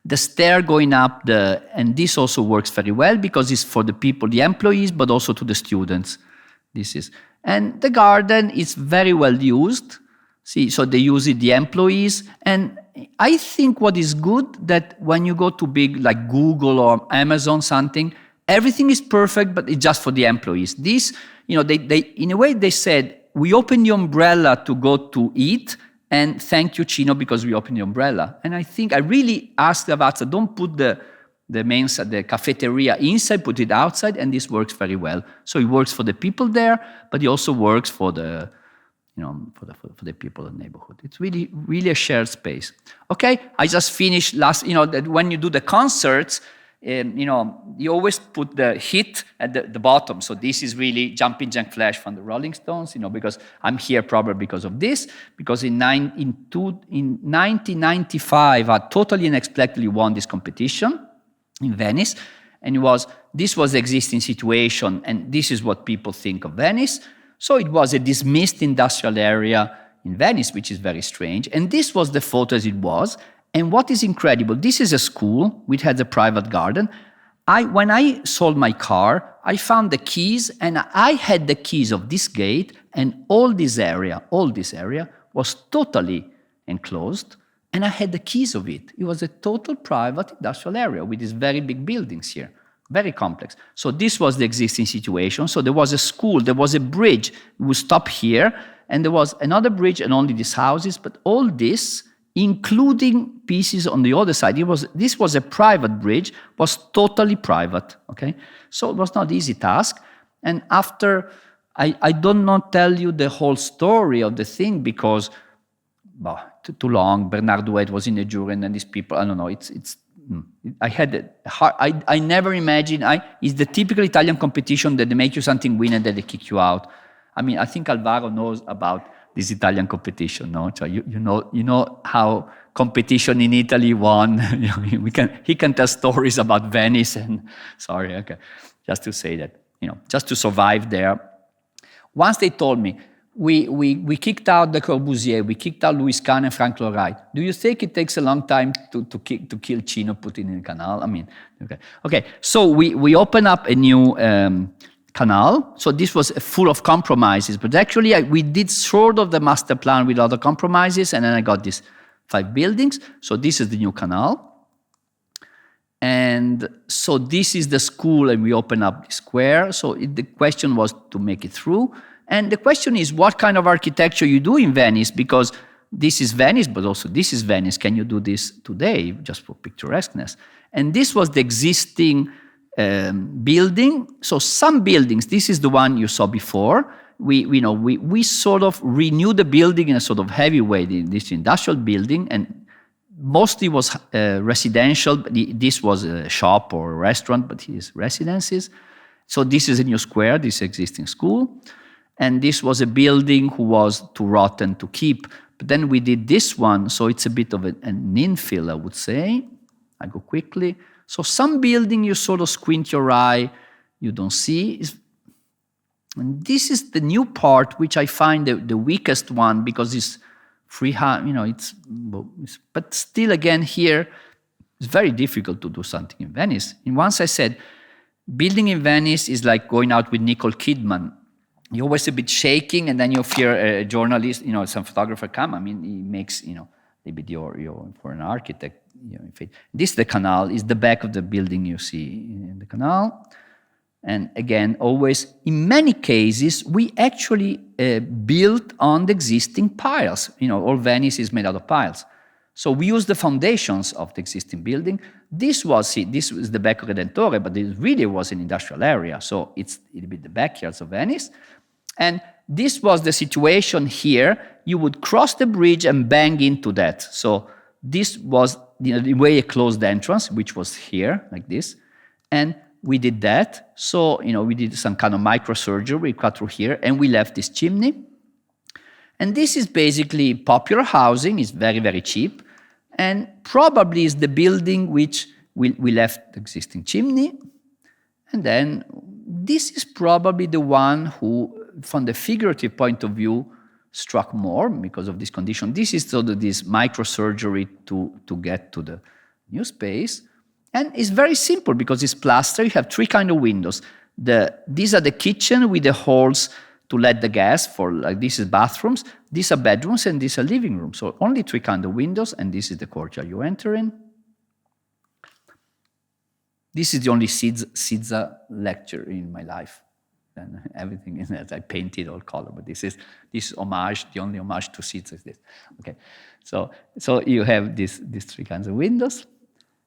The stair going up, and this also works very well because it's for the people, the employees, but also to the students. And the garden is very well used. See, so they use it, the employees. And I think what is good that when you go to big like Google or Amazon something, everything is perfect, but it's just for the employees. This, they in a way they said, we open the umbrella to go to eat, and thank you, Cino, because we opened the umbrella. And I think I really asked Lavazza, don't put the mensa, the cafeteria inside, put it outside, and this works very well. So it works for the people there, but it also works for the for the people in the neighborhood. It's really, really a shared space. Okay, I just finished that when you do the concerts, you always put the hit at the bottom. So this is really Jumping Jack Flash from the Rolling Stones, because I'm here probably because of this. Because in 1995, I totally unexpectedly won this competition in Venice. And this was the existing situation, and this is what people think of Venice. So it was a dismissed industrial area in Venice, which is very strange. And this was the photo as it was. And what is incredible, this is a school which has a private garden. When I sold my car, I found the keys, and I had the keys of this gate, and all this area was totally enclosed, and I had the keys of it. It was a total private industrial area with these very big buildings here, very complex. So this was the existing situation. So there was a school, there was a bridge. We would stop here, and there was another bridge and only these houses, but all this, including pieces on the other side. This was a private bridge, was totally private, okay? So it was not an easy task. And after, I don't not tell you the whole story of the thing because, too long. Bernard Duet was in the jury, and then these people, I don't know, I had a hard, I never imagined, it's the typical Italian competition that they make you something win and then they kick you out. I think Alvaro knows about this Italian competition, no? So you know how competition in Italy won. He can tell stories about Venice and just to say that, just to survive there. Once they told me, we kicked out the Corbusier, we kicked out Louis Kahn and Frank Lloyd Wright. Do you think it takes a long time to kill Cino, put it in the canal? Okay. So we open up a new canal. So this was full of compromises, but actually we did sort of the master plan with other compromises, and then I got these 5 buildings. So this is the new canal. And so this is the school, and we open up the square. So the question was to make it through. And the question is what kind of architecture you do in Venice, because this is Venice, but also this is Venice. Can you do this today, just for picturesqueness? And this was the existing building. So some buildings, this is the one you saw before. We sort of renewed the building in a sort of heavy way, in this industrial building, and mostly was residential. This was a shop or a restaurant, but his residences. So this is a new square, this existing school. And this was a building who was too rotten to keep. But then we did this one, so it's a bit of an infill, I would say. I go quickly. So some building you sort of squint your eye, you don't see. And this is the new part, which I find the weakest one, because it's freehand, but still again here, it's very difficult to do something in Venice. And once I said, building in Venice is like going out with Nicole Kidman. You're always a bit shaking, and then you fear a journalist, some photographer come. I mean, he makes, maybe your for an architect. This is the canal, is the back of the building you see in the canal. And again, always, in many cases, we actually built on the existing piles. All Venice is made out of piles. So we use the foundations of the existing building. This was the back of Redentore, but it really was an industrial area. So it's a little bit the backyards of Venice. And this was the situation here. You would cross the bridge and bang into that. So this was the way a closed entrance, which was here, like this. And we did that. So, we did some kind of microsurgery. We cut through here, and we left this chimney. And this is basically popular housing. It's very, very cheap. And probably is the building which we left the existing chimney. And then this is probably the one who, from the figurative point of view, struck more because of this condition. This is sort of this microsurgery to get to the new space. And it's very simple because it's plaster. You have three kind of windows. These are the kitchen with the holes to let the gas for, like, this is bathrooms. These are bedrooms, and these are living rooms. So only three kind of windows, and this is the courtyard you enter in. This is the only Siza lecture in my life. And everything in that I painted all color, but this homage, the only homage to Siza is this. Okay, so you have these three kinds of windows.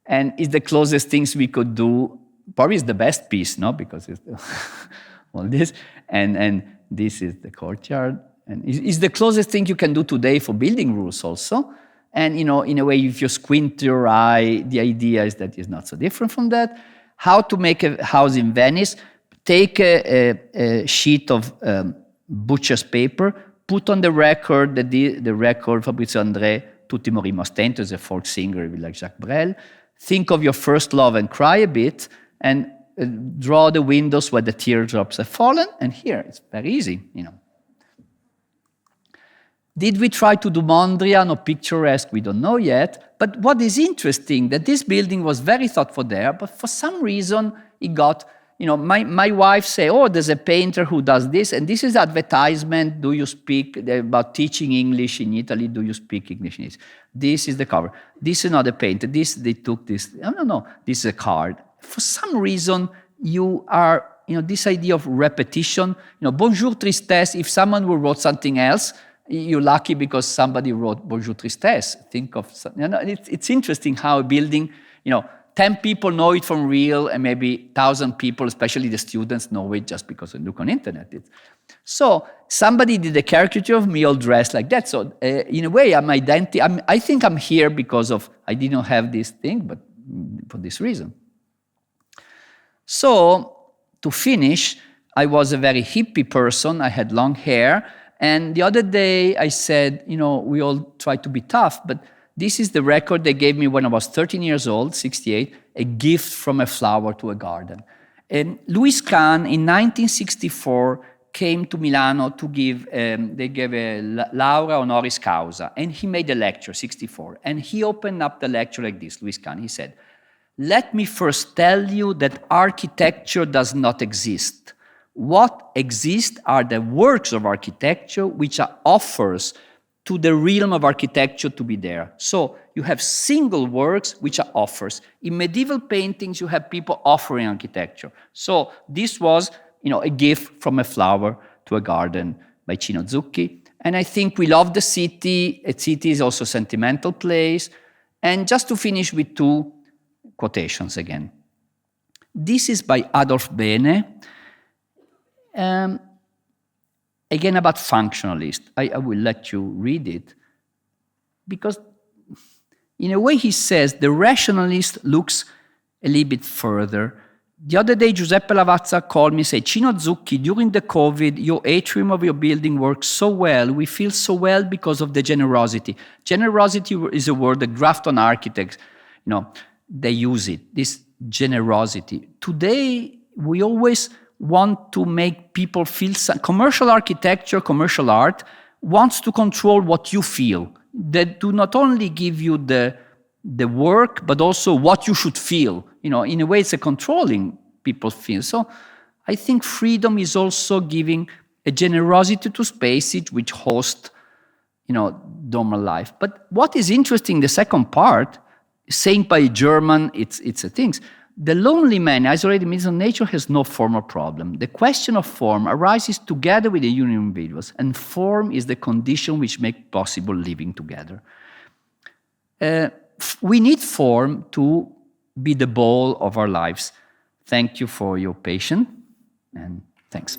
And it's the closest things we could do. Probably it's the best piece, no? Because it's all this. And this is the courtyard. And it's the closest thing you can do today for building rules also. And, in a way, if you squint your eye, the idea is that it's not so different from that. How to make a house in Venice. Take a sheet of butcher's paper, put on the record the record Fabrizio André, Tutti morimmo a stento, is a folk singer like Jacques Brel. Think of your first love and cry a bit, and draw the windows where the teardrops have fallen. And here, it's very easy, Did we try to do Mondrian or picturesque? We don't know yet. But what is interesting, that this building was very thoughtful there, but for some reason, it got, my wife say, oh, there's a painter who does this, and this is advertisement. Do you speak about teaching English in Italy? Do you speak English in Italy? This is the cover. This is not a painter. They took this. No. This is a card. For some reason, you are, this idea of repetition. Bonjour tristesse. If someone wrote something else, you're lucky because somebody wrote Bonjour tristesse. Think of, it's interesting how a building, 10 people know it from real, and maybe 1,000 people, especially the students, know it just because they look on internet. So somebody did a caricature of me all dressed like that. So in a way, I think I'm here because of, I didn't have this thing, but for this reason. So to finish, I was a very hippie person. I had long hair. And the other day I said, we all try to be tough, but this is the record they gave me when I was 13 years old, 68, a gift from a flower to a garden. And Louis Kahn, in 1964, came to Milano to give, they gave a laurea honoris causa, and he made a lecture, 64. And he opened up the lecture like this, Louis Kahn. He said, let me first tell you that architecture does not exist. What exists are the works of architecture, which are offers to the realm of architecture to be there. So you have single works which are offers. In medieval paintings, you have people offering architecture. So this was, a gift from a flower to a garden by Cino Zucchi. And I think we love the city. A city is also a sentimental place. And just to finish with two quotations again. This is by Adolf Bene. Again, about functionalist. I will let you read it. Because in a way he says the rationalist looks a little bit further. The other day, Giuseppe Lavazza called me and said, Cino Zucchi, during the COVID, your atrium of your building works so well. We feel so well because of the generosity. Generosity is a word that Grafton architects, they use it, this generosity. Today, we always want to make people feel, commercial architecture, commercial art, wants to control what you feel. They do not only give you the work, but also what you should feel. In a way, it's a controlling people's feel. So I think freedom is also giving a generosity to spaces which host, normal life. But what is interesting, the second part, saying by a German, it's a thing. The lonely man, isolated in the midst of nature, has no formal problem. The question of form arises together with the union of individuals, and form is the condition which makes possible living together. We need form to be the ball of our lives. Thank you for your patience, and thanks.